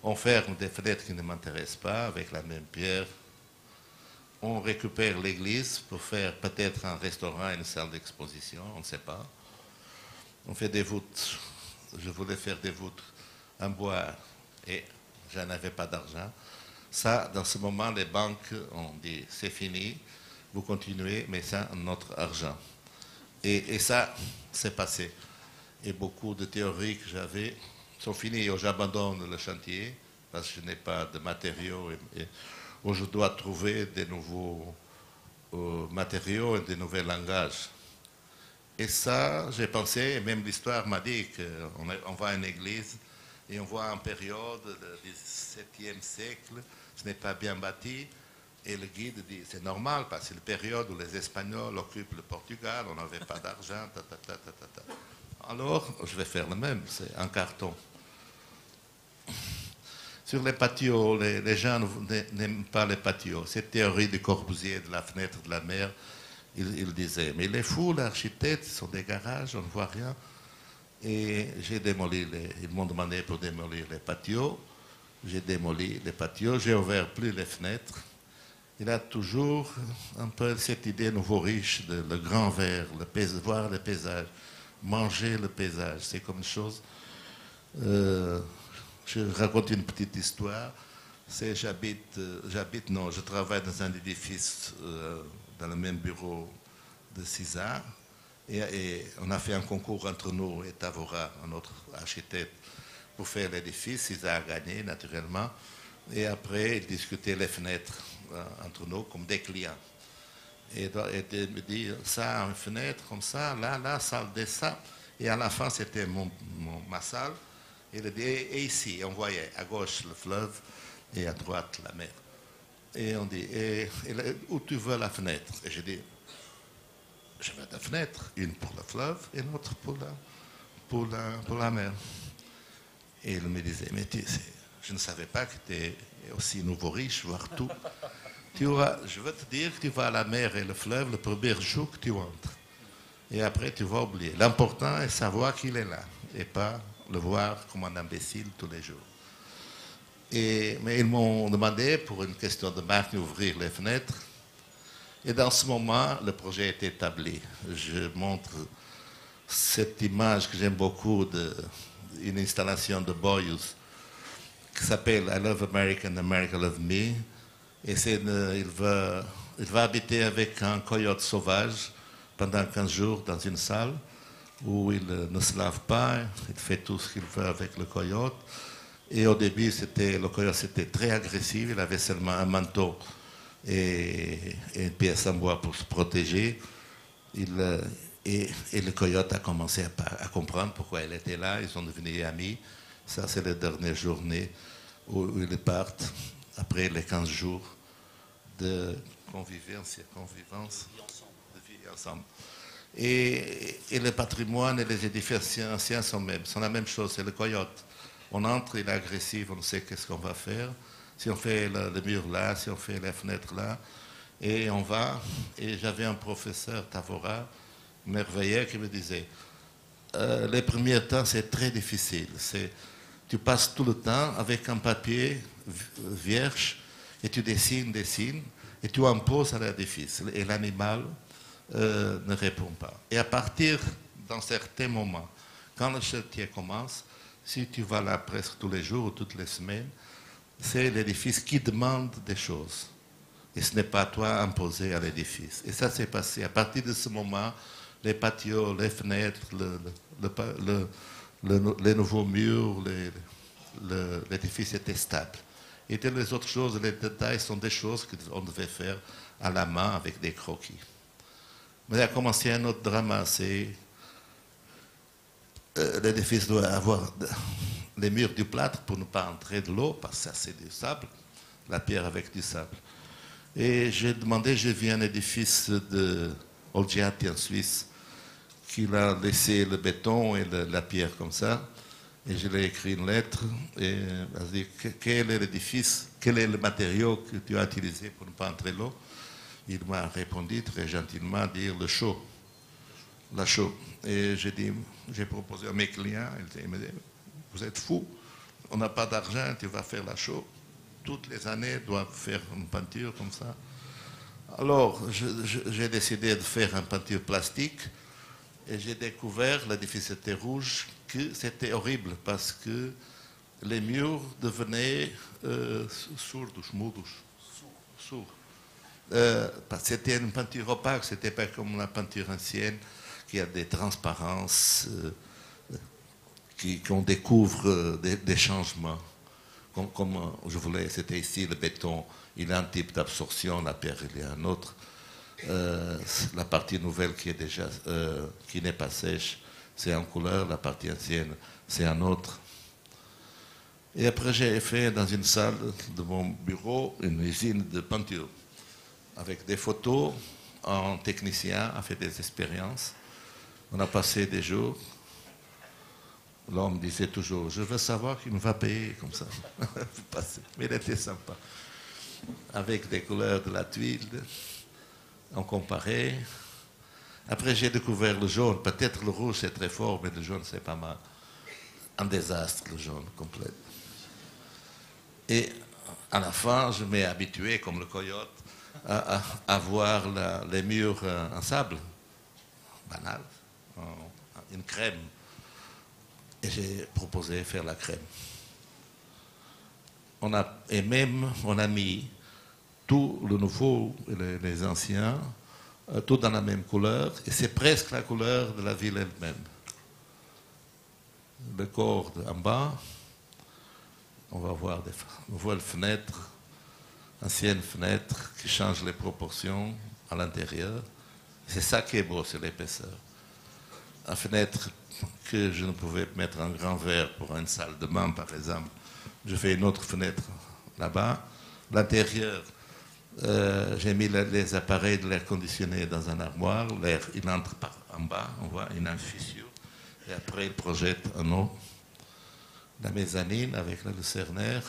On ferme des fenêtres qui ne m'intéressent pas avec la même pierre. On récupère l'église pour faire peut-être un restaurant, une salle d'exposition, on ne sait pas. On fait des voûtes. Je voulais faire des voûtes en bois et je n'avais pas d'argent. Ça, dans ce moment, les banques ont dit c'est fini, vous continuez, mais ça, notre argent. Et ça, c'est passé. Et beaucoup de théories que j'avais sont finies. J'abandonne le chantier parce que je n'ai pas de matériaux et où je dois trouver des nouveaux matériaux et des nouveaux langages. Et ça, j'ai pensé, et même l'histoire m'a dit qu'on va à une église et on voit en période du 7e siècle, ce n'est pas bien bâti. Et le guide dit, c'est normal, parce que c'est la période où les Espagnols occupent le Portugal, on n'avait pas d'argent, Alors, je vais faire le même, c'est en carton. Sur les patios, les gens n'aiment pas les patios. Cette théorie du Corbusier, de la fenêtre de la mer, il disait, mais il est fou, l'architecte, ce sont des garages, on ne voit rien. Et j'ai démoli, ils m'ont demandé pour démolir les patios. J'ai démoli les patios, j'ai ouvert plus les fenêtres. Il a toujours un peu cette idée nouveau riche de le grand verre, voir le paysage, manger le paysage. C'est comme une chose. Je raconte une petite histoire. Je travaille dans un édifice dans le même bureau de César. Et on a fait un concours entre nous et Tavora, un autre architecte, pour faire l'édifice. César a gagné, naturellement. Et après, il discutait les fenêtres entre nous comme des clients. Et il me dit, ça, une fenêtre comme ça, là, salle de ça. Et à la fin, c'était ma salle. Il a dit, et ici, on voyait à gauche le fleuve et à droite la mer. Et on dit, où tu veux la fenêtre? Et je dis, je veux la fenêtre, une pour le fleuve et l'autre pour la mer. Et il me disait, mais je ne savais pas que tu es aussi nouveau riche, voir tout. Je veux te dire que tu vas à la mer et le fleuve le premier jour que tu entres. Et après, tu vas oublier. L'important est savoir qu'il est là et pas le voir comme un imbécile tous les jours. Mais ils m'ont demandé, pour une question de marque, d'ouvrir les fenêtres. Et dans ce moment, le projet est établi. Je montre cette image que j'aime beaucoup d'une installation de Boyus qui s'appelle I Love America and America Love Me. Et il va habiter avec un coyote sauvage pendant 15 jours dans une salle où il ne se lave pas, il fait tout ce qu'il veut avec le coyote. Et au début, le coyote était très agressif, il avait seulement un manteau et une pièce en bois pour se protéger. Et le coyote a commencé à comprendre pourquoi il était là, ils sont devenus amis. Ça, c'est la dernière journée où ils partent. après les 15 jours de convivence, de vie ensemble. Et le patrimoine et les édifices anciens sont la même chose, c'est le coyote. On entre, il est agressif, on sait qu'est-ce qu'on va faire. Si on fait le mur là, si on fait les fenêtres là, et on va. Et j'avais un professeur, Tavora, merveilleux, qui me disait, les premiers temps, c'est très difficile. Tu passes tout le temps avec un papier vierge, et tu dessines, et tu imposes à l'édifice. Et l'animal ne répond pas. Et à partir d'un certain moment, quand le chantier commence, si tu vas là presque tous les jours ou toutes les semaines, c'est l'édifice qui demande des choses. Et ce n'est pas toi imposé à l'édifice. Et ça s'est passé. À partir de ce moment, les patios, les fenêtres, les nouveaux murs, l'édifice était stable. Et les autres choses, les détails sont des choses qu'on devait faire à la main avec des croquis. Mais il a commencé un autre drama, c'est l'édifice doit avoir les murs du plâtre pour ne pas entrer de l'eau, parce que ça c'est du sable, la pierre avec du sable. Et j'ai demandé, j'ai vu un édifice de Olgiati en Suisse, qu'il a laissé le béton et la pierre comme ça, et je lui ai écrit une lettre, et il a dit, quel est l'édifice, quel est le matériau que tu as utilisé pour ne pas entrer l'eau? Il m'a répondu très gentiment, dire le chaux, la chaux. Et j'ai proposé à mes clients, il me dit, vous êtes fous, on n'a pas d'argent, tu vas faire la chaux. Toutes les années, doivent faire une peinture comme ça. Alors, j'ai décidé de faire une peinture plastique et j'ai découvert, l'édifice était rouge, que c'était horrible parce que les murs devenaient sourds. C'était une peinture opaque, c'était pas comme la peinture ancienne qui a des transparences, qu'on découvre des changements. Comme je voulais, c'était ici le béton, il a un type d'absorption, la pierre il y a un autre. La partie nouvelle qui est déjà, qui n'est pas sèche, c'est en couleur, la partie ancienne, c'est un autre. Et après j'ai fait dans une salle de mon bureau une usine de peinture, avec des photos, un technicien a fait des expériences, on a passé des jours. L'homme disait toujours, je veux savoir qui me va payer comme ça. Mais il était sympa. Avec des couleurs de la tuile, on comparait. Après, j'ai découvert le jaune. Peut-être le rouge, c'est très fort, mais le jaune, c'est pas mal. Un désastre, le jaune, complet. Et à la fin, je m'ai habitué, comme le coyote, à voir les murs en sable. Banal. Une crème. Et j'ai proposé de faire la crème. Et même, on a mis tout le nouveau et les anciens, tout dans la même couleur, et c'est presque la couleur de la ville elle-même. Le corps en bas, on va voir des nouvelles fenêtres, anciennes fenêtres qui changent les proportions à l'intérieur. C'est ça qui est beau, c'est l'épaisseur. La fenêtre que je ne pouvais mettre en grand verre pour une salle de bain, par exemple. Je fais une autre fenêtre là-bas. L'intérieur, j'ai mis les appareils de l'air conditionné dans un armoire. L'air, il entre par en bas, on voit une fissure. Et après, il projette en haut. La mezzanine avec la lucernaire.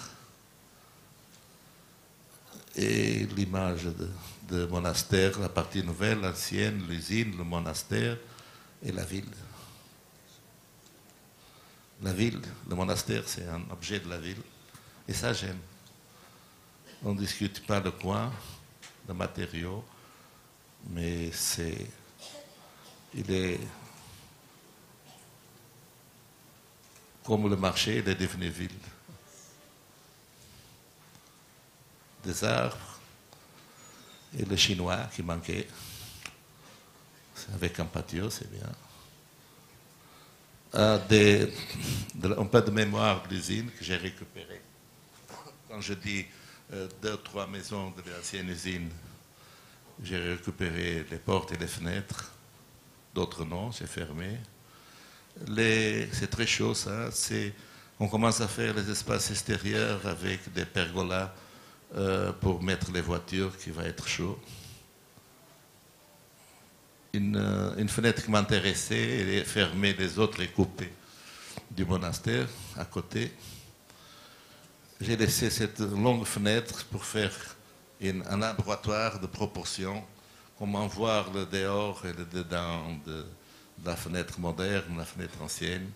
Et l'image de monastère, la partie nouvelle, l'ancienne, l'usine, le monastère et la ville. La ville, le monastère, c'est un objet de la ville. Et ça, j'aime. On ne discute pas le coin, le matériau, mais il est comme le marché, il est devenu ville. Des arbres et le chinois qui manquait. Avec un patio, c'est bien. Un peu de mémoire de l'usine que j'ai récupéré. Quand je dis 2 ou 3 maisons de l'ancienne usine, j'ai récupéré les portes et les fenêtres. D'autres non, c'est fermé. C'est très chaud ça. On commence à faire les espaces extérieurs avec des pergolas pour mettre les voitures qui va être chaud. Une fenêtre qui m'intéressait, elle est fermée, les autres est coupée du monastère à côté. J'ai laissé cette longue fenêtre pour faire un laboratoire de proportion, comment voir le dehors et le dedans de la fenêtre moderne, la fenêtre ancienne.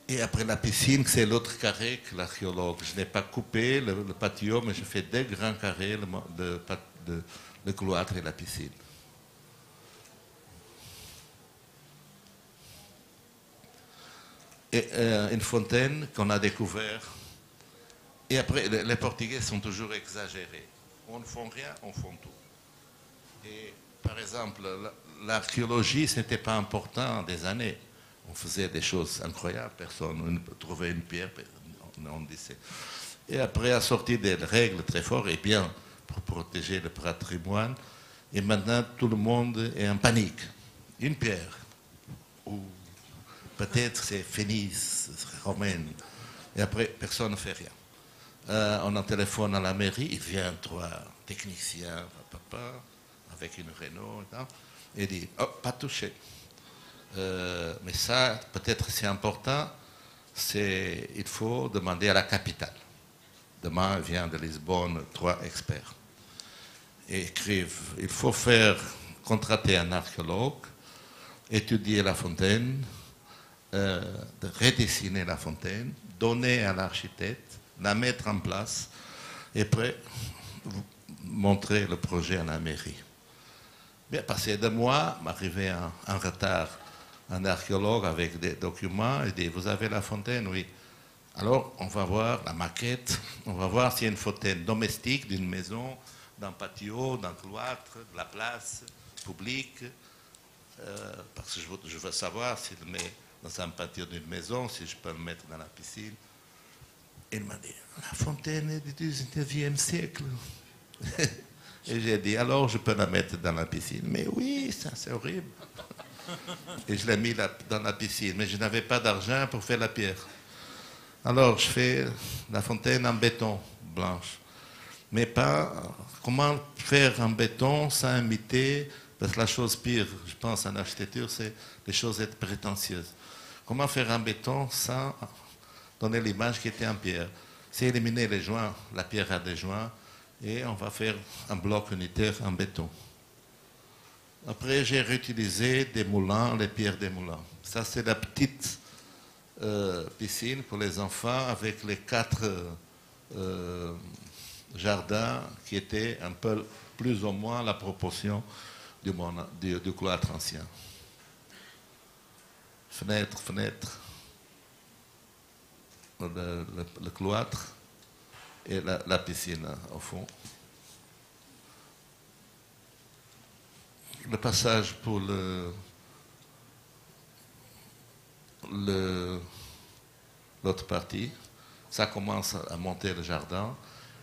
Et après la piscine, c'est l'autre carré que l'archéologue. Je n'ai pas coupé le patio, mais je fais deux grands carrés, le cloître et la piscine. Et une fontaine qu'on a découvert. Et après, les Portugais sont toujours exagérés. On ne fait rien, on fait tout. Et par exemple, l'archéologie, ce n'était pas important des années. On faisait des choses incroyables, personne ne trouvait une pierre, on disait. Et après, a sorti des règles très fortes et bien pour protéger le patrimoine. Et maintenant, tout le monde est en panique. Une pierre, ou peut-être c'est Phénice, romaine. Et après, personne ne fait rien. On en téléphone à la mairie, il vient trois techniciens, papa, avec une Renault, et dit, oh, pas touché. Mais ça, peut-être c'est important, il faut demander à la capitale. Demain vient de Lisbonne 3 experts. Et écrivent, il faut contrater un archéologue, étudier la fontaine, de redessiner la fontaine, donner à l'architecte, la mettre en place, et après montrer le projet à la mairie. Bien passé 2 mois, m'arrivait en retard un archéologue avec des documents et dit, vous avez la fontaine? Oui. Alors, on va voir la maquette, on va voir s'il y a une fontaine domestique d'une maison, d'un patio, d'un cloître, de la place publique, parce que je veux savoir s'il le met dans un patio d'une maison, si je peux le mettre dans la piscine. Il m'a dit, la fontaine est du 19e siècle. Et j'ai dit, alors je peux la mettre dans la piscine. Mais oui, ça c'est horrible. Et je l'ai mis dans la piscine, mais je n'avais pas d'argent pour faire la pierre. Alors je fais la fontaine en béton blanche. Mais pas comment faire en béton sans imiter, parce que la chose pire, je pense, en architecture, c'est les choses être prétentieuses. Comment faire en béton sans donner l'image qui était en pierre? C'est éliminer les joints, la pierre a des joints, et on va faire un bloc unitaire en béton. Après, j'ai réutilisé des moulins, les pierres des moulins. Ça, c'est la petite piscine pour les enfants avec les 4 jardins qui étaient un peu plus ou moins la proportion du cloître ancien. Fenêtre, le cloître et la piscine au fond. Le passage pour l'autre partie, ça commence à monter le jardin.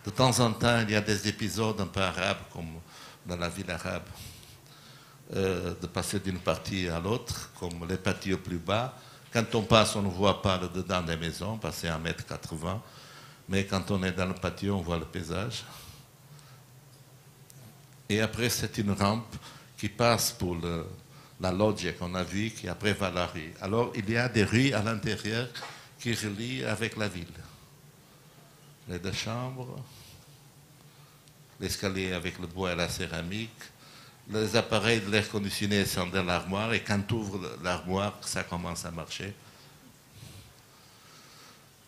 De temps en temps, il y a des épisodes un peu arabes, comme dans la ville arabe, de passer d'une partie à l'autre, comme les patios plus bas. Quand on passe, on ne voit pas le dedans des maisons, parce que c'est 1,80 m. Mais quand on est dans le patio, on voit le paysage. Et après, c'est une rampe qui passe pour la loggia qu'on a vue, qui après va à la rue. Alors, il y a des rues à l'intérieur qui relient avec la ville. Les 2 chambres, l'escalier avec le bois et la céramique, les appareils de l'air conditionné sont dans l'armoire, et quand tu ouvres l'armoire, ça commence à marcher.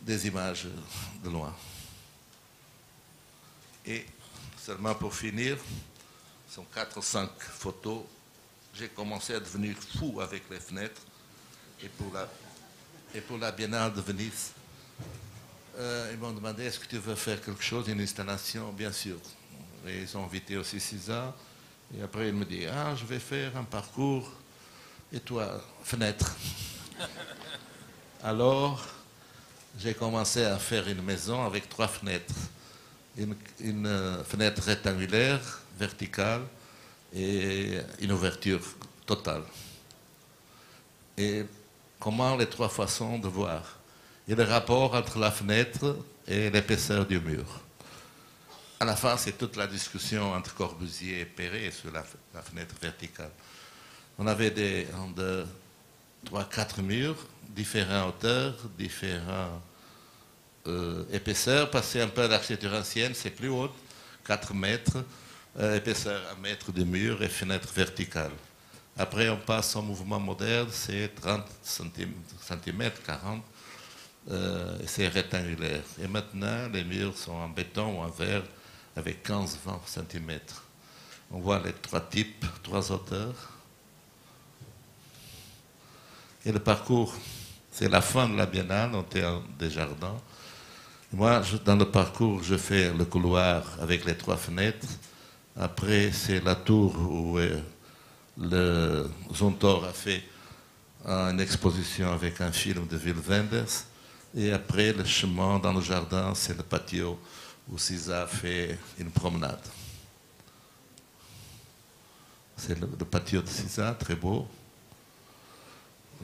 Des images de loin. Et seulement pour finir, ce sont 4 ou 5 photos. J'ai commencé à devenir fou avec les fenêtres. Et pour la Biennale de Venise, ils m'ont demandé, est-ce que tu veux faire quelque chose, une installation? Bien sûr. Et ils ont invité aussi César. Et après, il me dit, je vais faire un parcours. Et toi, fenêtre. Alors, j'ai commencé à faire une maison avec 3 fenêtres. Une fenêtre rectangulaire, verticale, et une ouverture totale. Et comment les 3 façons de voir? et le rapport entre la fenêtre et l'épaisseur du mur. À la fin, c'est toute la discussion entre Corbusier et Perret sur la fenêtre verticale. On avait 3-4 murs, différentes hauteurs, différentes épaisseurs, parce que c'est un peu l'architecture ancienne, c'est plus haute, 4 mètres, épaisseur 1 mètre de mur et fenêtre verticale. Après, on passe au mouvement moderne, c'est 30 cm, 40 et c'est rectangulaire. Et maintenant, les murs sont en béton ou en verre avec 15-20 cm. On voit les 3 types, 3 hauteurs. Et le parcours, c'est la fin de la biennale, on était en Desjardins. Moi, dans le parcours, je fais le couloir avec les 3 fenêtres. Après, c'est la tour où le Zontor a fait une exposition avec un film de Wim Wenders. Et après, le chemin dans le jardin, c'est le patio où Cisa fait une promenade. C'est le patio de Cisa, très beau.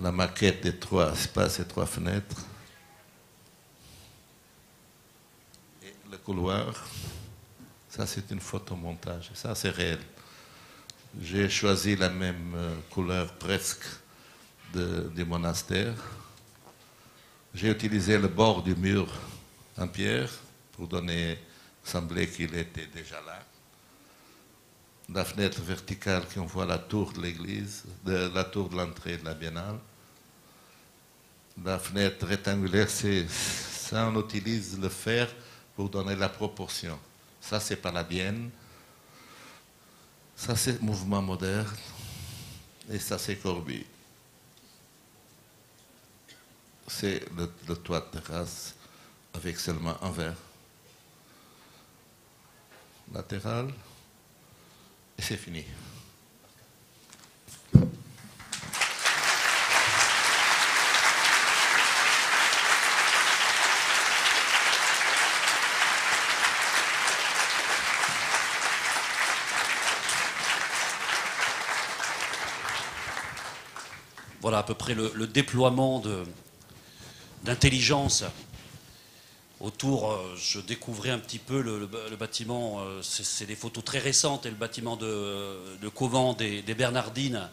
La maquette des 3 espaces et 3 fenêtres. Et le couloir, ça c'est une photomontage, ça c'est réel. J'ai choisi la même couleur presque du monastère. J'ai utilisé le bord du mur en pierre pour sembler qu'il était déjà là. La fenêtre verticale qui on voit la tour de l'église, la tour de l'entrée de la biennale. La fenêtre rectangulaire, ça on utilise le fer pour donner la proportion. Ça c'est pas la Bienne. Ça c'est mouvement moderne. Et ça c'est Corby. C'est le toit de terrasse avec seulement un verre latéral. Et c'est fini. Voilà à peu près le déploiement d'intelligence autour. Je découvrais un petit peu le bâtiment, c'est des photos très récentes, et le bâtiment de Cauvant des Bernardines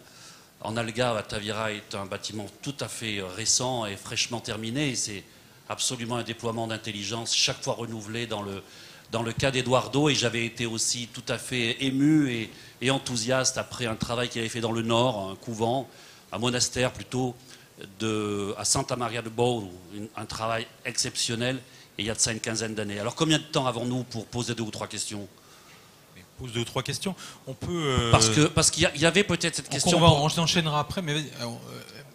en Algarve à Tavira est un bâtiment tout à fait récent et fraîchement terminé. C'est absolument un déploiement d'intelligence, chaque fois renouvelé dans le cas d'Eduardo, et j'avais été aussi tout à fait ému et enthousiaste après un travail qu'il avait fait dans le Nord, un couvent, un monastère plutôt, à Santa Maria de Bouro, un travail exceptionnel, et il y a de ça une quinzaine d'années. Alors combien de temps avons-nous pour poser 2 ou 3 questions? Pose 2 ou 3 questions. On peut. Parce qu'il y avait peut-être cette question. On enchaînera après, mais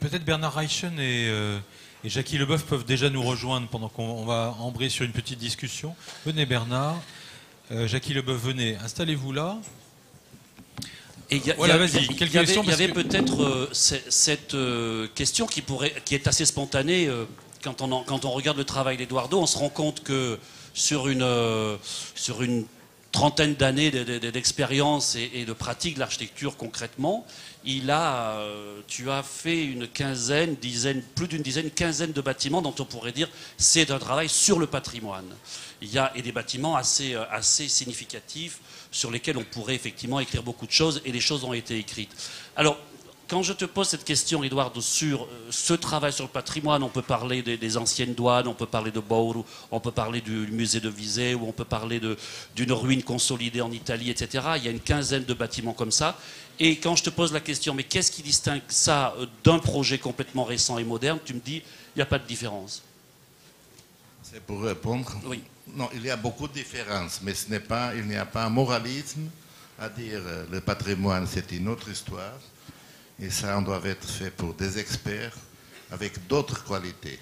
peut-être Bernard Reichen et Jackie Leboeuf peuvent déjà nous rejoindre pendant qu'on va embrayer sur une petite discussion. Venez Bernard, Jackie Leboeuf, venez, installez-vous là. Et voilà, vas-y, quelle question? Il y avait peut-être cette question qui est assez spontanée. Quand on regarde le travail d'Eduardo, on se rend compte que sur une trentaine d'années d'expérience et de pratique de l'architecture concrètement, tu as fait une quinzaine, quinzaine de bâtiments dont on pourrait dire c'est un travail sur le patrimoine. Il y a des bâtiments assez significatifs sur lesquels on pourrait effectivement écrire beaucoup de choses, et les choses ont été écrites. Alors, quand je te pose cette question, Eduardo, sur ce travail sur le patrimoine, on peut parler des anciennes douanes, on peut parler de Bouro, on peut parler du musée de Visé, ou on peut parler d'une ruine consolidée en Italie, etc. Il y a une quinzaine de bâtiments comme ça. Et quand je te pose la question, mais qu'est-ce qui distingue ça d'un projet complètement récent et moderne, tu me dis, il n'y a pas de différence. C'est pour répondre. Oui. Non, il y a beaucoup de différences, mais il n'y a pas un moralisme à dire le patrimoine, c'est une autre histoire. Et ça, on doit être fait pour des experts avec d'autres qualités.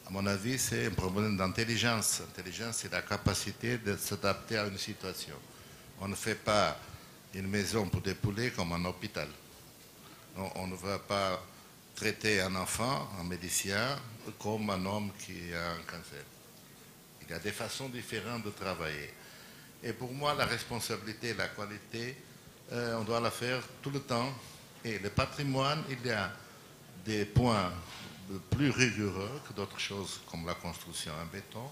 À mon avis, c'est un problème d'intelligence. L'intelligence, c'est la capacité de s'adapter à une situation. On ne fait pas une maison pour des poulets comme un hôpital. On ne va pas traiter un enfant, un médecin, comme un homme qui a un cancer. Il y a des façons différentes de travailler. Et pour moi, la responsabilité, la qualité, on doit la faire tout le temps. Et le patrimoine, il y a des points plus rigoureux que d'autres choses comme la construction en béton,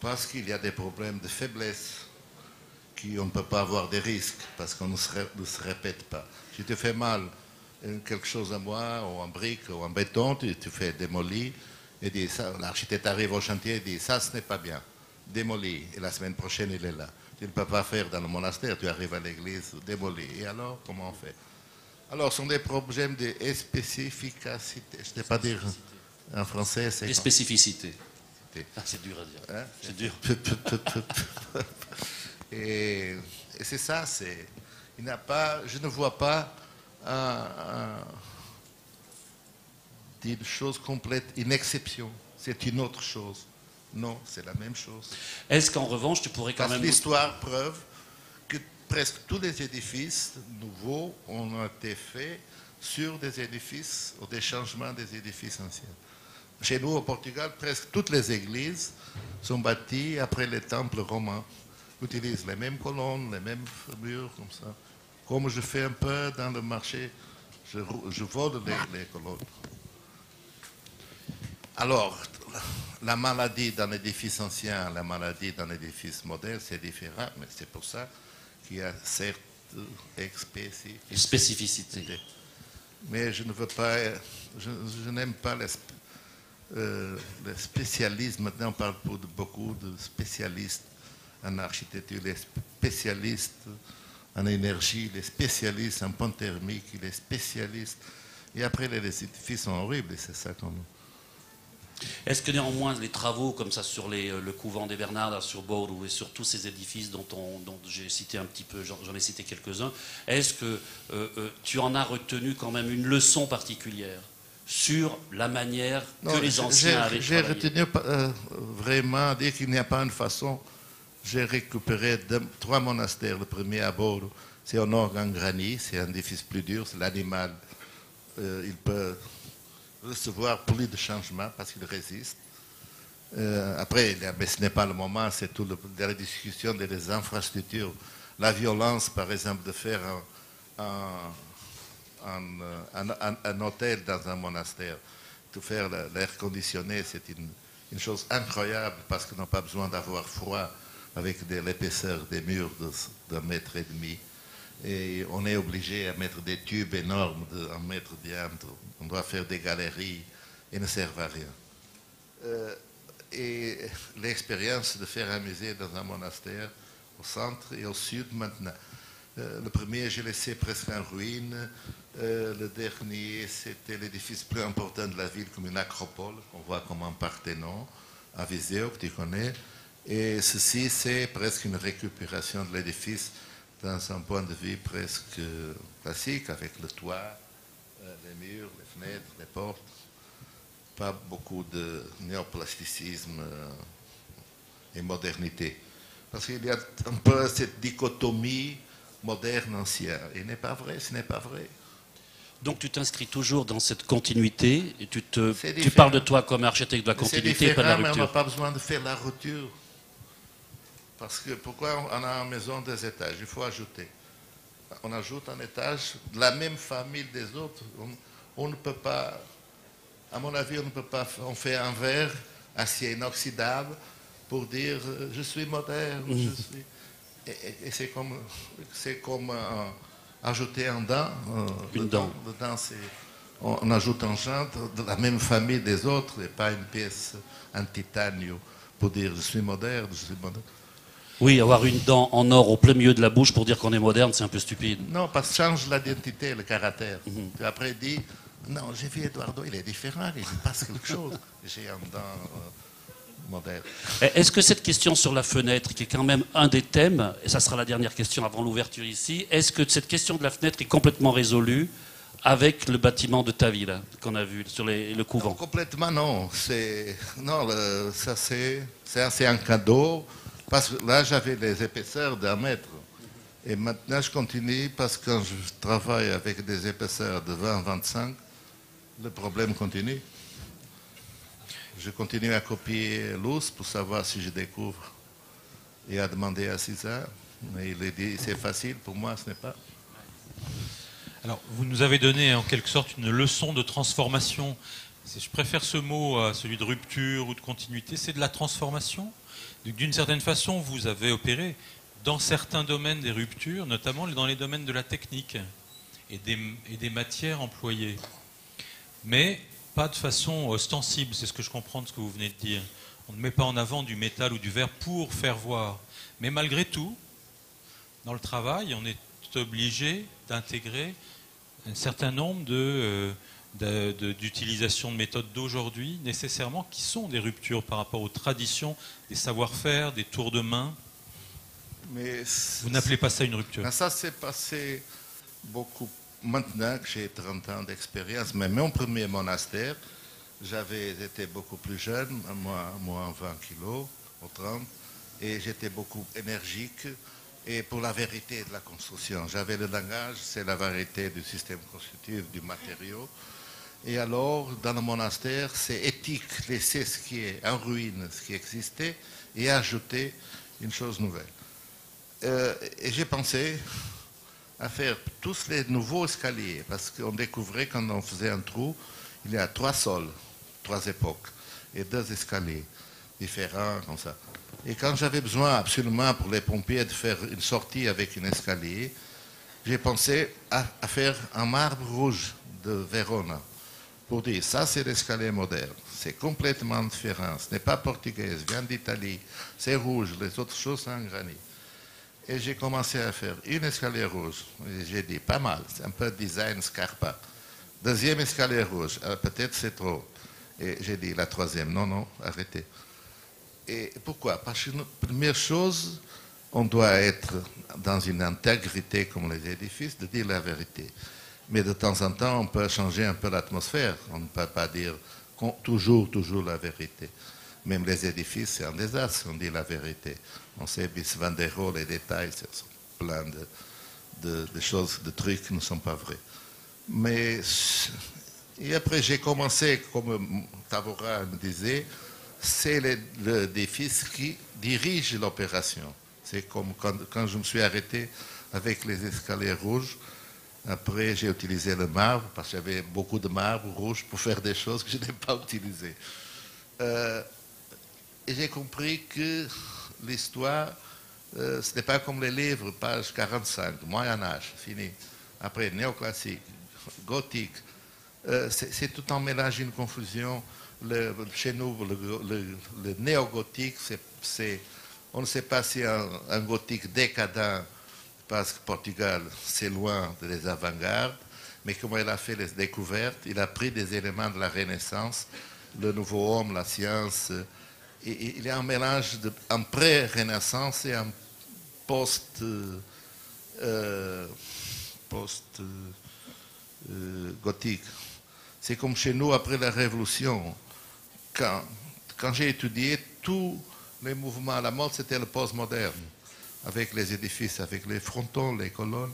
parce qu'il y a des problèmes de faiblesse, qu'on ne peut pas avoir des risques, parce qu'on ne se répète pas. Si tu fais mal quelque chose en bois, ou en brique, ou en béton, tu fais démolir, et l'architecte arrive au chantier et dit, ça ce n'est pas bien, démoli, et la semaine prochaine il est là. Tu ne peux pas faire dans le monastère, tu arrives à l'église, démoli. Et alors, comment on fait? Alors, ce sont des problèmes de spécificité. Je ne sais pas dire en français. Des spécificités. Ah, c'est dur à dire. Hein? C'est dur. Et c'est ça, je ne vois pas une chose complète, une exception. C'est une autre chose. Non, c'est la même chose. Est-ce qu'en revanche, tu pourrais quand même... L'histoire preuve que presque tous les édifices nouveaux ont été faits sur des édifices ou des changements des édifices anciens. Chez nous, au Portugal, presque toutes les églises sont bâties après les temples romains. Ils utilisent les mêmes colonnes, les mêmes murs, comme ça. Comme je fais un peu dans le marché, je vole les colonnes. Alors, la maladie d'un édifice ancien, la maladie d'un édifice moderne, c'est différent, mais c'est pour ça qu'il y a certes spécificités. Mais je ne veux pas, je n'aime pas les spécialistes. Maintenant, on parle de beaucoup de spécialistes en architecture, les spécialistes en énergie, les spécialistes en pont thermique, les spécialistes. Et après, les édifices sont horribles, et c'est ça qu'on... Est-ce que néanmoins les travaux comme ça sur le couvent des Bernards, sur Bordeaux et sur tous ces édifices dont j'ai cité un petit peu, j'en ai cité quelques-uns, est-ce que tu en as retenu quand même une leçon particulière sur la manière que les anciens avaient travaillé? J'ai retenu vraiment dire qu'il n'y a pas une façon. J'ai récupéré 3 monastères. Le premier à Bordeaux, c'est en orgue en granit, c'est un édifice plus dur, c'est l'animal, il peut recevoir plus de changements parce qu'il résiste. Après, mais ce n'est pas le moment, c'est tout la discussion des infrastructures. La violence, par exemple, de faire un hôtel dans un monastère, de faire l'air conditionné, c'est une chose incroyable parce qu'on n'a pas besoin d'avoir froid avec l'épaisseur des murs d'1,5 mètre. Et on est obligé à mettre des tubes énormes d'1 mètre de diamètre. On doit faire des galeries et ne servent à rien. Et l'expérience de faire un musée dans un monastère au centre et au sud maintenant. Le premier, je l'ai laissé presque en ruine. Le dernier, c'était l'édifice plus important de la ville, comme une acropole, qu'on voit comme un Parthénon, à Viseu, que tu connais. Et ceci, c'est presque une récupération de l'édifice dans un point de vue presque classique, avec le toit, les murs, les fenêtres, les portes. Pas beaucoup de néoplasticisme et modernité. Parce qu'il y a un peu cette dichotomie moderne-ancien. Et n'est pas vrai, ce n'est pas vrai. Donc tu t'inscris toujours dans cette continuité et tu parles de toi comme architecte de la continuité, pas de la rupture. Mais on n'a pas besoin de faire la rupture. Parce que pourquoi on a une maison des étages? Il faut ajouter. On ajoute un étage de la même famille des autres. On ne peut pas, à mon avis, on ne peut pas, on fait un verre acier inoxydable pour dire je suis moderne, je suis. Et c'est comme ajouter un dent. Une dent. Dedans, on ajoute un chantre de la même famille des autres et pas une pièce en titanium pour dire je suis moderne, je suis moderne. Oui, avoir une dent en or au plein milieu de la bouche pour dire qu'on est moderne, c'est un peu stupide. Non, parce que ça change l'identité, le caractère. Tu après dis, non, j'ai vu Eduardo, il est différent, il passe quelque chose. J'ai un dent moderne. Est-ce que cette question sur la fenêtre, qui est quand même un des thèmes, et ça sera la dernière question avant l'ouverture ici, est-ce que cette question de la fenêtre est complètement résolue avec le bâtiment de ta ville qu'on a vu sur le couvent? Non, complètement non. Ça c'est un cadeau. Parce que là, j'avais les épaisseurs d'1 mètre. Et maintenant, je continue parce que quand je travaille avec des épaisseurs de 20-25, le problème continue. Je continue à copier l'os pour savoir si je découvre et à demander à César. Mais il a dit, c'est facile, pour moi, ce n'est pas. Alors, vous nous avez donné en quelque sorte une leçon de transformation. Je préfère ce mot à celui de rupture ou de continuité, c'est de la transformation. D'une certaine façon, vous avez opéré dans certains domaines des ruptures, notamment dans les domaines de la technique et des matières employées. Mais pas de façon ostensible, c'est ce que je comprends de ce que vous venez de dire. On ne met pas en avant du métal ou du verre pour faire voir. Mais malgré tout, dans le travail, on est obligé d'intégrer un certain nombre d'utilisations de méthodes d'aujourd'hui, nécessairement, qui sont des ruptures par rapport aux traditions, des savoir-faire, des tours de main. Mais vous n'appelez pas ça une rupture? Ça s'est passé beaucoup. Maintenant que j'ai 30 ans d'expérience, mais mon premier monastère, j'avais été beaucoup plus jeune, moins 20 kilos, au 30, et j'étais beaucoup énergique. Et pour la vérité de la construction, j'avais le langage, c'est la vérité du système constitutif, du matériau. Et alors, dans le monastère, c'est éthique, laisser ce qui est en ruine, ce qui existait, et ajouter une chose nouvelle. Et j'ai pensé à faire tous les nouveaux escaliers, parce qu'on découvrait quand on faisait un trou, il y a 3 sols, 3 époques, et 2 escaliers différents, comme ça. Et quand j'avais besoin absolument pour les pompiers de faire une sortie avec un escalier, j'ai pensé à faire un marbre rouge de Verona, pour dire, ça c'est l'escalier moderne, c'est complètement différent, ce n'est pas portugais, ça vient d'Italie, c'est rouge, les autres choses sont en granit. Et j'ai commencé à faire une escalier rouge. Et j'ai dit, pas mal, c'est un peu design Scarpa. Deuxième escalier rouge, peut-être c'est trop. Et j'ai dit, la troisième, non, arrêtez. Et pourquoi? Parce que, première chose, on doit être dans une intégrité comme les édifices, de dire la vérité. Mais de temps en temps, on peut changer un peu l'atmosphère. On ne peut pas dire toujours la vérité. Même les édifices, c'est un désastre, on dit la vérité. On sait, bis van der Rohe, les détails, c'est plein de choses, de trucs qui ne sont pas vrais. Mais, et après, j'ai commencé, comme Tavora me disait, c'est l'édifice qui dirige l'opération. C'est comme quand je me suis arrêté avec les escaliers rouges. Après, j'ai utilisé le marbre, parce que j'avais beaucoup de marbre rouge pour faire des choses que je n'ai pas utilisées. Et j'ai compris que l'histoire, ce n'est pas comme les livres, page 45, Moyen-Âge, fini. Après, néoclassique, gothique. C'est tout un mélange, une confusion. Chez nous, le néo-gothique, on ne sait pas si un gothique décadent, parce que Portugal, c'est loin des avant-gardes, mais comme il a fait les découvertes, il a pris des éléments de la Renaissance, le nouveau homme, la science. Et il y a un mélange en pré-Renaissance et en post-gothique. C'est comme chez nous après la Révolution. Quand j'ai étudié, tous les mouvements à la mode, c'était le post-moderne, avec les édifices, avec les frontons, les colonnes.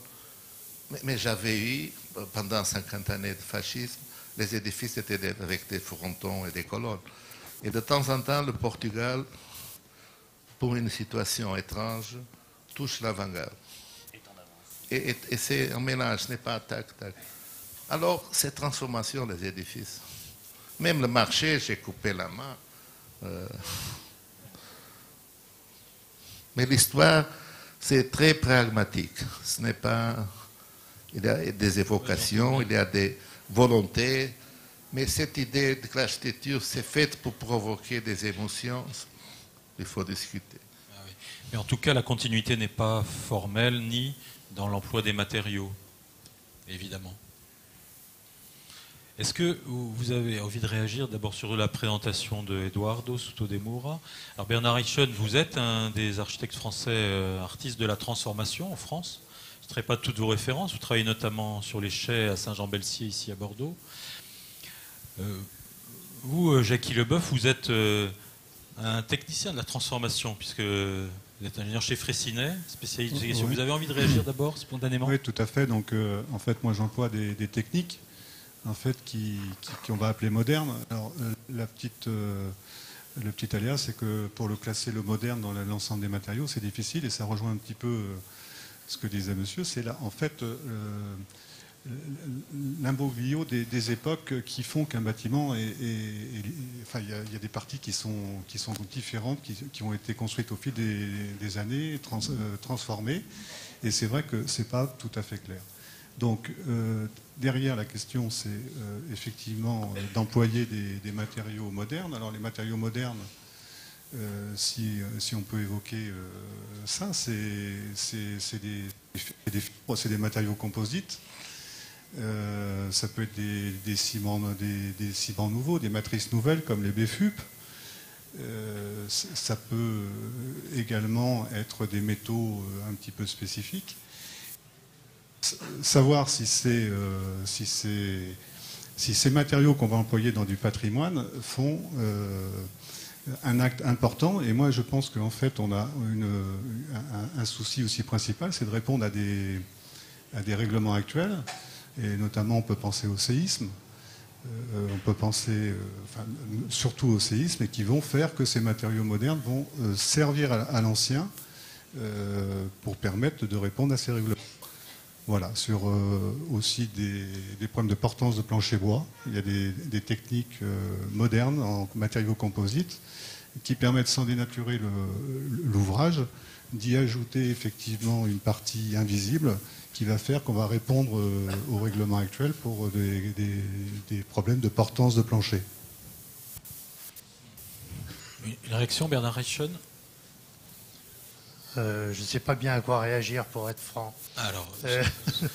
Mais j'avais eu, pendant 50 années de fascisme, les édifices étaient avec des frontons et des colonnes. Et de temps en temps, le Portugal, pour une situation étrange, touche l'avant-garde. Et c'est un mélange, ce n'est pas tac. Alors, cette transformation des édifices. Même le marché, j'ai coupé la main. Mais l'histoire, c'est très pragmatique. Ce n'est pas... Il y a des évocations, il y a des volontés. Mais cette idée de l'architecture, c'est faite pour provoquer des émotions. Il faut discuter. Ah oui. Mais en tout cas, la continuité n'est pas formelle ni dans l'emploi des matériaux, évidemment. Est-ce que vous avez envie de réagir d'abord sur la présentation de Eduardo Souto de Moura? Alors Bernard Eichen, vous êtes un des architectes français artistes de la transformation en France. Je ne ferai pas toutes vos références. Vous travaillez notamment sur les chais à Saint-Jean-Belsier, ici à Bordeaux. Vous, Jackie Leboeuf, vous êtes un technicien de la transformation, puisque vous êtes ingénieur chez Fraissinet, spécialiste de gestion. Vous avez envie de réagir d'abord, spontanément? Oui, tout à fait. Donc, en fait, moi, j'emploie des techniques en fait, qu'on va appeler modernes. Alors, le petit alias, c'est que pour le classer le moderne dans l'ensemble des matériaux, c'est difficile, et ça rejoint un petit peu ce que disait monsieur. C'est là, en fait, l'imbroglio des époques qui font qu'un bâtiment enfin, il y a des parties qui sont différentes, qui ont été construites au fil des années, transformées, et c'est vrai que c'est pas tout à fait clair. Donc derrière la question, c'est effectivement d'employer des matériaux modernes. Alors les matériaux modernes, si on peut évoquer ça, c'est des matériaux composites. Ça peut être des ciments nouveaux, des matrices nouvelles comme les BFUP. Ça peut également être des métaux un petit peu spécifiques. Savoir si ces matériaux qu'on va employer dans du patrimoine font un acte important. Et moi, je pense qu'en fait, on a un souci aussi principal, c'est de répondre à des règlements actuels. Et notamment, on peut penser au séisme. On peut penser surtout au séisme, et qui vont faire que ces matériaux modernes vont servir à l'ancien pour permettre de répondre à ces règlements. Voilà, sur aussi des problèmes de portance de plancher bois. Il y a des techniques modernes en matériaux composites qui permettent, sans dénaturer l'ouvrage, d'y ajouter effectivement une partie invisible qui va faire qu'on va répondre au règlement actuel pour des problèmes de portance de plancher. Une réaction, Bernard Reichen? Je ne sais pas bien à quoi réagir, pour être franc. Alors,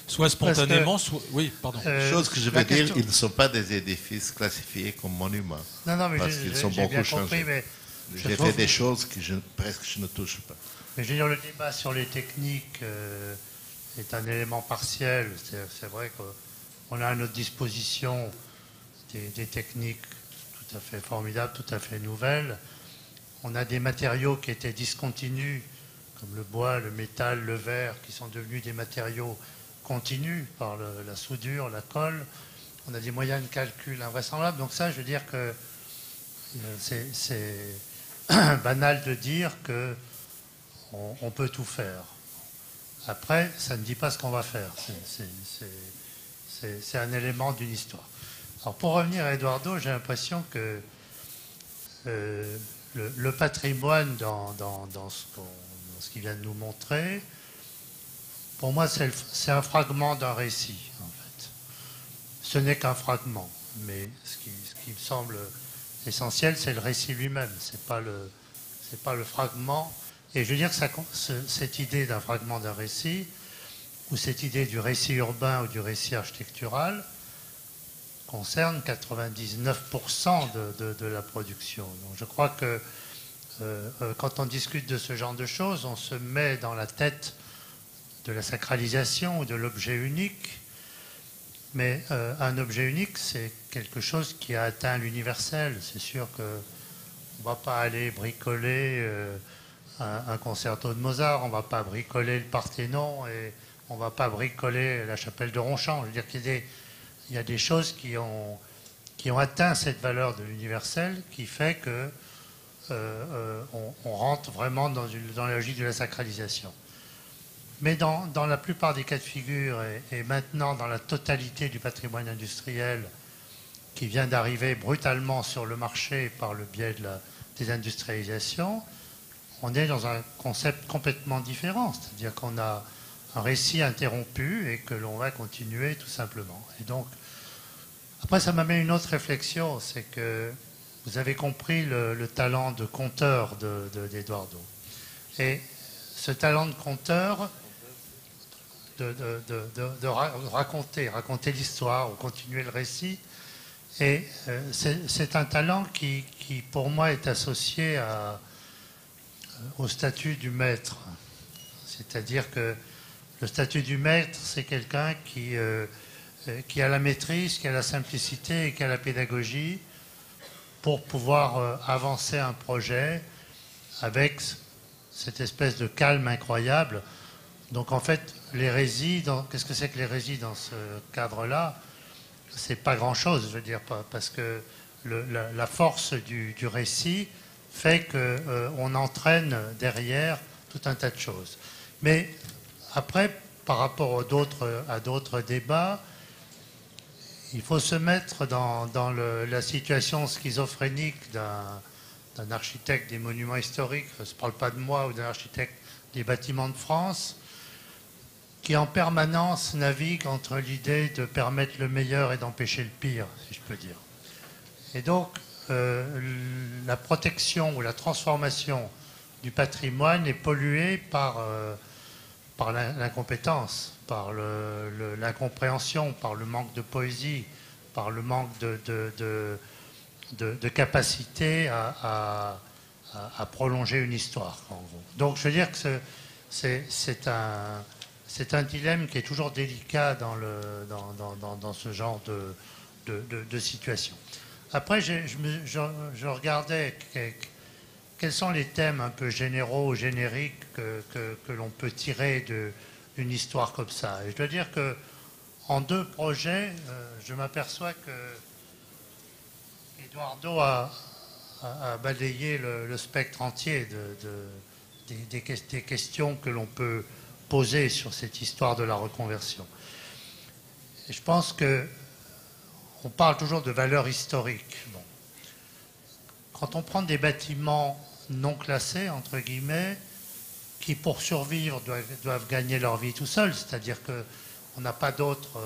soit spontanément, soit... Oui, pardon. Chose que je veux dire, ils ne sont pas des édifices classifiés comme monuments. Non, mais parce qu'ils sont beaucoup changés. J'ai fait des choses que presque je ne touche pas. Mais je veux dire, le débat sur les techniques est un élément partiel. C'est vrai qu'on a à notre disposition des techniques tout à fait formidables, tout à fait nouvelles. On a des matériaux qui étaient discontinus, comme le bois, le métal, le verre, qui sont devenus des matériaux continus par la soudure, la colle. On a des moyens de calcul invraisemblables. Donc ça, je veux dire que c'est banal de dire qu'on peut tout faire. Après, ça ne dit pas ce qu'on va faire. C'est un élément d'une histoire. Alors pour revenir à Eduardo, j'ai l'impression que le patrimoine dans ce qu'il vient de nous montrer, pour moi, c'est un fragment d'un récit, en fait. Ce n'est qu'un fragment, mais ce qui me semble essentiel, c'est le récit lui-même, c'est pas le fragment. Et je veux dire que cette idée d'un fragment d'un récit, ou cette idée du récit urbain ou du récit architectural, concerne 99% de la production. Donc je crois que quand on discute de ce genre de choses, on se met dans la tête de la sacralisation ou de l'objet unique. Mais un objet unique, c'est quelque chose qui a atteint l'universel. C'est sûr qu'on ne va pas aller bricoler un concerto de Mozart, on ne va pas bricoler le Parthénon et on ne va pas bricoler la chapelle de Ronchamp. Je veux dire qu'il y a des choses qui ont atteint cette valeur de l'universel qui fait que on rentre vraiment dans la logique de la sacralisation. Mais dans la plupart des cas de figure, et maintenant dans la totalité du patrimoine industriel qui vient d'arriver brutalement sur le marché par le biais de la désindustrialisation, on est dans un concept complètement différent. C'est-à-dire qu'on a un récit interrompu et que l'on va continuer tout simplement. Et donc, après, ça m'amène une autre réflexion, c'est que vous avez compris le talent de conteur d'Eduardo. Et ce talent de conteur, de raconter l'histoire ou continuer le récit, et c'est un talent qui, pour moi, est associé au statut du maître. C'est-à-dire que le statut du maître, c'est quelqu'un qui a la maîtrise, qui a la simplicité et qui a la pédagogie pour pouvoir avancer un projet avec cette espèce de calme incroyable. Donc en fait, l'hérésie, qu'est-ce que c'est que l'hérésie dans ce cadre-là? C'est pas grand-chose, je veux dire, parce que la force du récit fait qu'on entraîne derrière tout un tas de choses. Mais après, par rapport à d'autres débats, il faut se mettre dans la situation schizophrénique d'un architecte des monuments historiques, je ne parle pas de moi, ou d'un architecte des bâtiments de France, qui en permanence navigue entre l'idée de permettre le meilleur et d'empêcher le pire, si je peux dire. Et donc, la protection ou la transformation du patrimoine est polluée par l'incompétence, par l'incompréhension, par le manque de poésie, par le manque de capacité à prolonger une histoire, en gros. Donc, je veux dire que c'est un dilemme qui est toujours délicat dans ce genre de situation. Après, je regardais quels sont les thèmes un peu généraux, génériques que l'on peut tirer d'une histoire comme ça. Et je dois dire qu'en 2 projets, je m'aperçois que Eduardo a balayé le spectre entier des questions que l'on peut poser sur cette histoire de la reconversion. Et je pense qu'on parle toujours de valeur historique. Bon. Quand on prend des bâtiments non classés, entre guillemets, qui pour survivre doivent gagner leur vie tout seuls, c'est-à-dire qu'on n'a pas d'autre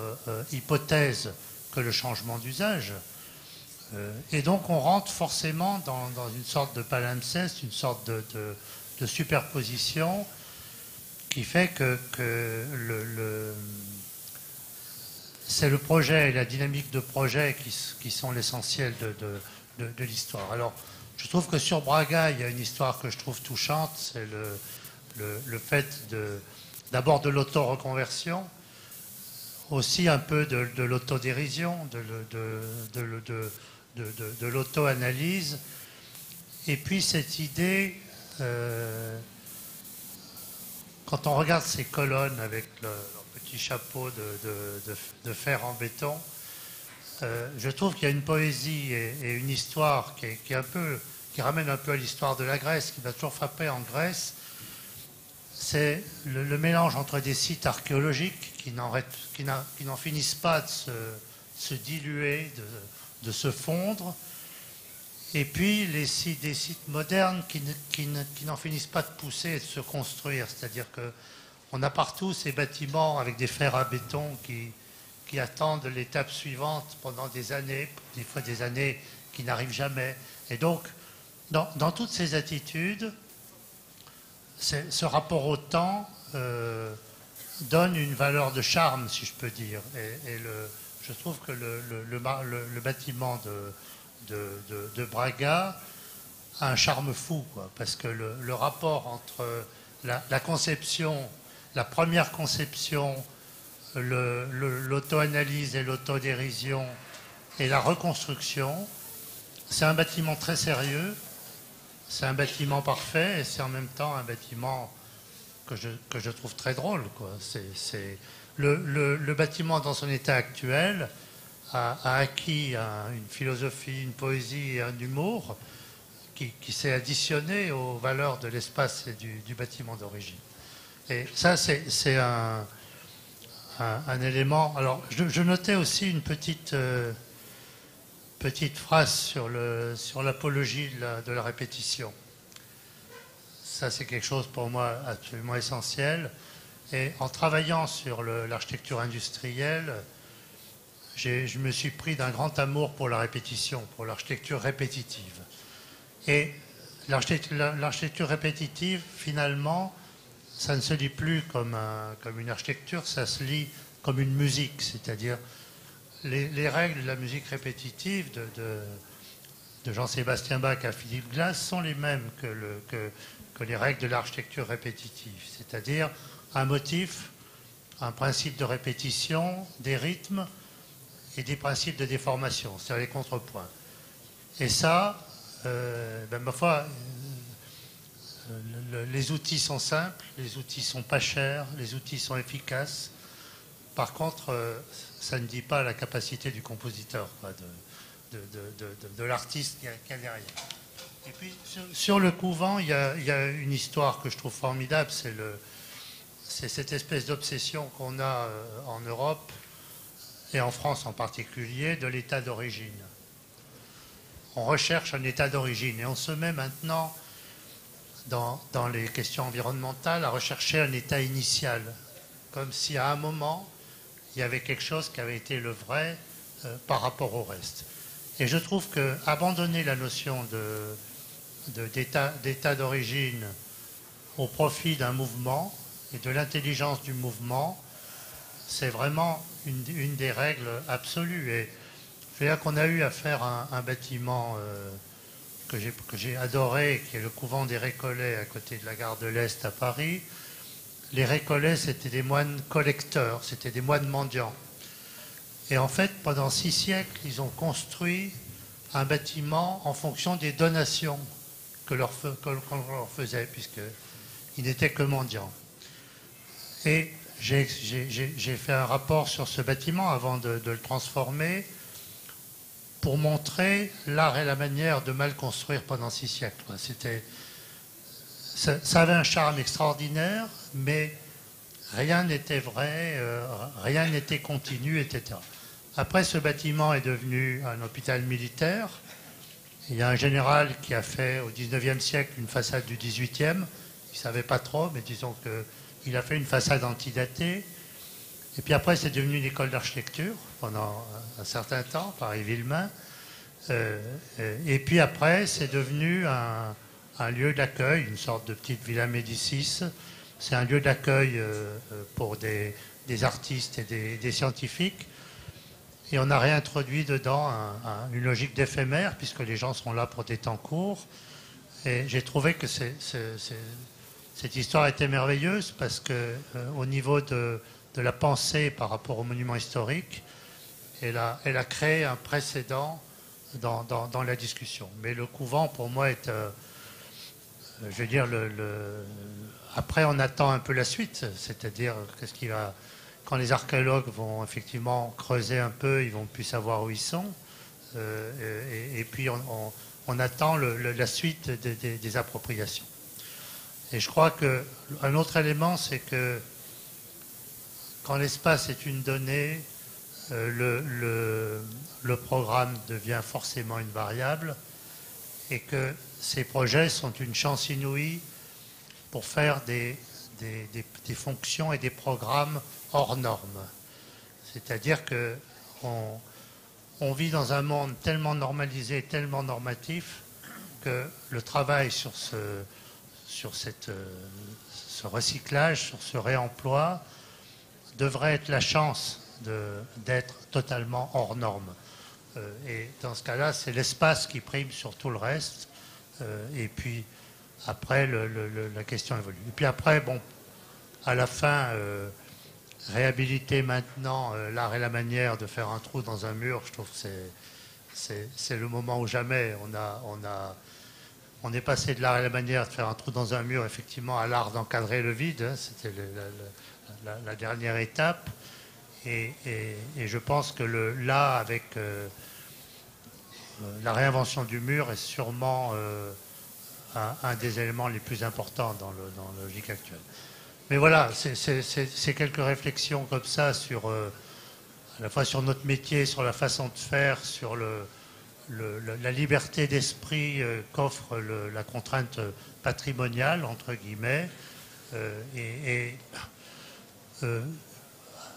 hypothèse que le changement d'usage. Et donc on rentre forcément dans une sorte de palimpseste, une sorte de superposition qui fait que c'est le projet et la dynamique de projet qui sont l'essentiel de l'histoire. Alors, je trouve que sur Braga, il y a une histoire que je trouve touchante, c'est le fait d'abord de l'auto-reconversion, aussi un peu de l'autodérision, de l'auto-analyse, et puis cette idée, quand on regarde ces colonnes avec leur petit chapeau de fer en béton, je trouve qu'il y a une poésie et une histoire qui ramène un peu à l'histoire de la Grèce, qui m'a toujours frappé en Grèce. C'est le mélange entre des sites archéologiques qui n'en finissent pas de se diluer, de se fondre, et puis des sites modernes qui n'en finissent pas de pousser et de se construire. C'est-à-dire qu'on a partout ces bâtiments avec des fers à béton qui attendent l'étape suivante pendant des années, des fois des années qui n'arrivent jamais. Et donc, dans toutes ces attitudes, ce rapport au temps donne une valeur de charme, si je peux dire. Et je trouve que le bâtiment de Braga a un charme fou, quoi, parce que le rapport entre la conception, la première conception, l'auto-analyse et l'autodérision et la reconstruction, c'est un bâtiment très sérieux, c'est un bâtiment parfait et c'est en même temps un bâtiment que je trouve très drôle, quoi. Le bâtiment dans son état actuel a acquis une philosophie, une poésie et un humour qui s'est additionné aux valeurs de l'espace et du bâtiment d'origine. Et ça, c'est un élément. Alors, je notais aussi une petite phrase sur l'apologie de la répétition. Ça, c'est quelque chose pour moi absolument essentiel. Et en travaillant sur l'architecture industrielle, je me suis pris d'un grand amour pour la répétition, pour l'architecture répétitive. Et l'architecture répétitive, finalement, ça ne se lit plus comme une architecture, ça se lit comme une musique, c'est-à-dire les règles de la musique répétitive de Jean-Sébastien Bach à Philippe Glass sont les mêmes que les règles de l'architecture répétitive, c'est-à-dire un motif, un principe de répétition, des rythmes et des principes de déformation, c'est-à-dire les contrepoints. Et ça, ma foi, les outils sont simples, les outils sont pas chers, les outils sont efficaces. Par contre, ça ne dit pas la capacité du compositeur, quoi, de l'artiste qui est derrière. Et puis, sur le couvent, il y a une histoire que je trouve formidable, c'est cette espèce d'obsession qu'on a en Europe et en France en particulier, de l'état d'origine. On recherche un état d'origine et on se met maintenant, dans les questions environnementales, à rechercher un état initial, comme si à un moment, il y avait quelque chose qui avait été le vrai par rapport au reste. Et je trouve qu'abandonner la notion d'état d'origine au profit d'un mouvement et de l'intelligence du mouvement, c'est vraiment une des règles absolues. Et je veux dire qu'on a eu à faire un bâtiment que j'ai adoré, qui est le couvent des Récollets à côté de la gare de l'Est à Paris. Les Récollets, c'était des moines collecteurs, c'était des moines mendiants. Et en fait, pendant 6 siècles, ils ont construit un bâtiment en fonction des donations qu'on leur faisait, puisqu'ils n'étaient que mendiants. Et j'ai fait un rapport sur ce bâtiment avant de le transformer pour montrer l'art et la manière de mal construire pendant 6 siècles. Ça avait un charme extraordinaire, mais rien n'était vrai, rien n'était continu, etc. Après, ce bâtiment est devenu un hôpital militaire. Il y a un général qui a fait au 19e siècle une façade du 18e. Il ne savait pas trop, mais disons qu'il a fait une façade antidatée. Et puis après, c'est devenu une école d'architecture pendant un certain temps, Paris-Villemain. Et puis après, c'est devenu un lieu d'accueil, une sorte de petite Villa Médicis. C'est un lieu d'accueil pour des artistes et des scientifiques. Et on a réintroduit dedans une logique d'éphémère, puisque les gens sont là pour des temps courts. Et j'ai trouvé que cette histoire était merveilleuse, parce qu'au niveau de la pensée par rapport au monument historique, elle a créé un précédent dans la discussion. Mais le couvent, pour moi, est... je veux dire, après, on attend un peu la suite, c'est-à-dire qu'est-ce qui va... Quand les archéologues vont effectivement creuser un peu, ils vont plus savoir où ils sont. Et puis, on attend la suite des appropriations. Et je crois qu'un autre élément, c'est que quand l'espace est une donnée, le programme devient forcément une variable, et que ces projets sont une chance inouïe pour faire des fonctions et des programmes hors normes. C'est-à-dire qu'on vit dans un monde tellement normalisé, tellement normatif, que le travail sur ce recyclage, sur ce réemploi, devrait être la chance d'être totalement hors norme. Et dans ce cas-là, c'est l'espace qui prime sur tout le reste. Et puis, après, la question évolue. Et puis après, bon, à la fin, réhabiliter maintenant l'art et la manière de faire un trou dans un mur, je trouve que c'est le moment ou jamais. On est passé de l'art et la manière de faire un trou dans un mur, effectivement, à l'art d'encadrer le vide. Hein, c'était la dernière étape. Et je pense que là, avec la réinvention du mur, est sûrement un des éléments les plus importants dans la logique actuelle. Mais voilà, c'est quelques réflexions comme ça sur, à la fois sur notre métier, sur la façon de faire, sur la liberté d'esprit qu'offre la contrainte patrimoniale, entre guillemets,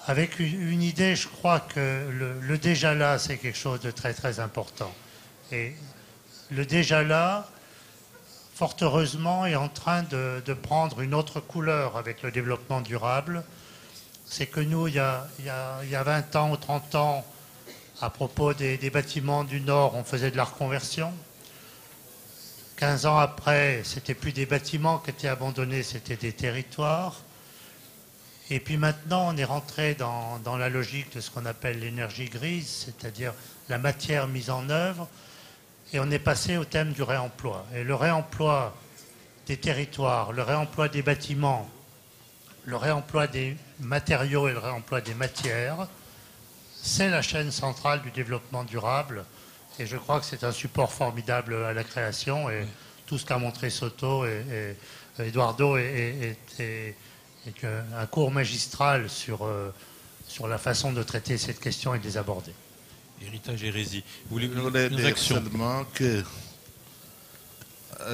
avec une idée, je crois que le déjà là, c'est quelque chose de très très important. Et le déjà là, fort heureusement, est en train de prendre une autre couleur avec le développement durable. C'est que nous, il y a 20 ans ou 30 ans, à propos des bâtiments du Nord, on faisait de la reconversion. 15 ans après, c'était plus des bâtiments qui étaient abandonnés, c'était des territoires. Et puis maintenant, on est rentré dans la logique de ce qu'on appelle l'énergie grise, c'est-à-dire la matière mise en œuvre. Et on est passé au thème du réemploi. Et le réemploi des territoires, le réemploi des bâtiments, le réemploi des matériaux et le réemploi des matières, c'est la chaîne centrale du développement durable. Et je crois que c'est un support formidable à la création. Et tout ce qu'a montré Soto et Eduardo est un cours magistral sur sur la façon de traiter cette question et de les aborder. Héritage hérésie. Vous voulez Je voulais une dire réaction? seulement que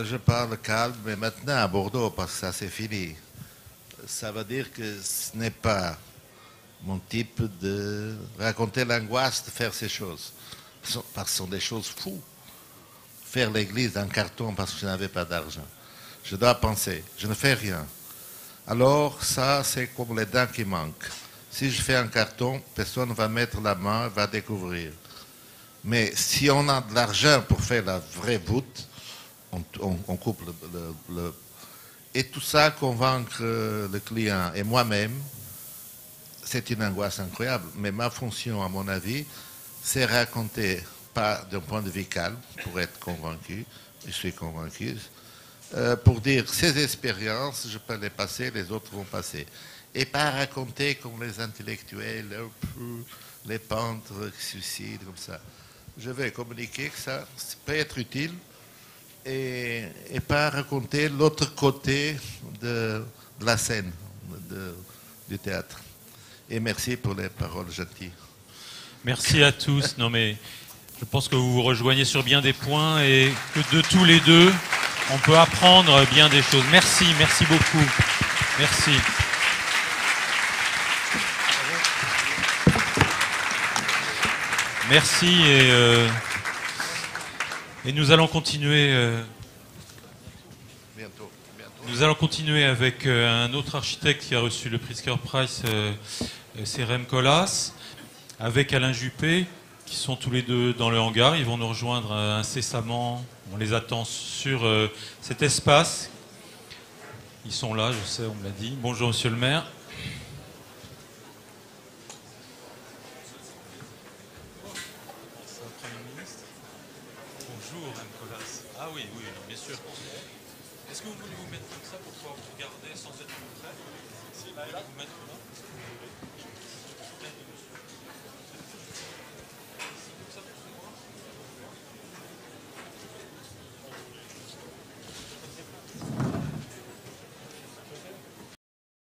je parle calme, mais maintenant à Bordeaux, parce que ça c'est fini, ça veut dire que ce n'est pas mon type de raconter l'angoisse de faire ces choses. Parce que ce sont des choses fous. Faire l'église en carton parce que je n'avais pas d'argent. Je dois penser, je ne fais rien. Alors ça, c'est comme les dents qui manquent. Si je fais un carton, personne va mettre la main, va découvrir. Mais si on a de l'argent pour faire la vraie voûte, on coupe Et tout ça, convaincre le client et moi-même, c'est une angoisse incroyable. Mais ma fonction, à mon avis, c'est raconter, pas d'un point de vue calme, pour être convaincu, je suis convaincu, pour dire ces expériences, je peux les passer, les autres vont passer. Et pas raconter comme les intellectuels, les peintres qui se suicident, comme ça. Je vais communiquer que ça peut être utile et pas raconter l'autre côté de la scène, du théâtre. Et merci pour les paroles gentilles. Merci à tous. Non mais je pense que vous vous rejoignez sur bien des points et que de tous les deux, on peut apprendre bien des choses. Merci, merci beaucoup. Merci. Merci et nous allons continuer. Bientôt. Nous allons continuer avec un autre architecte qui a reçu le Pritzker Prize, c'est Rem Koolhaas, avec Alain Juppé, qui sont tous les deux dans le hangar. Ils vont nous rejoindre incessamment. On les attend sur cet espace. Ils sont là, je sais, on me l'a dit. Bonjour, monsieur le maire. Bonjour, Rem Koolhaas. Ah oui, oui, bien sûr. Est-ce que vous voulez vous mettre comme ça pour pouvoir vous regarder sans être tout près? Vous mettre là?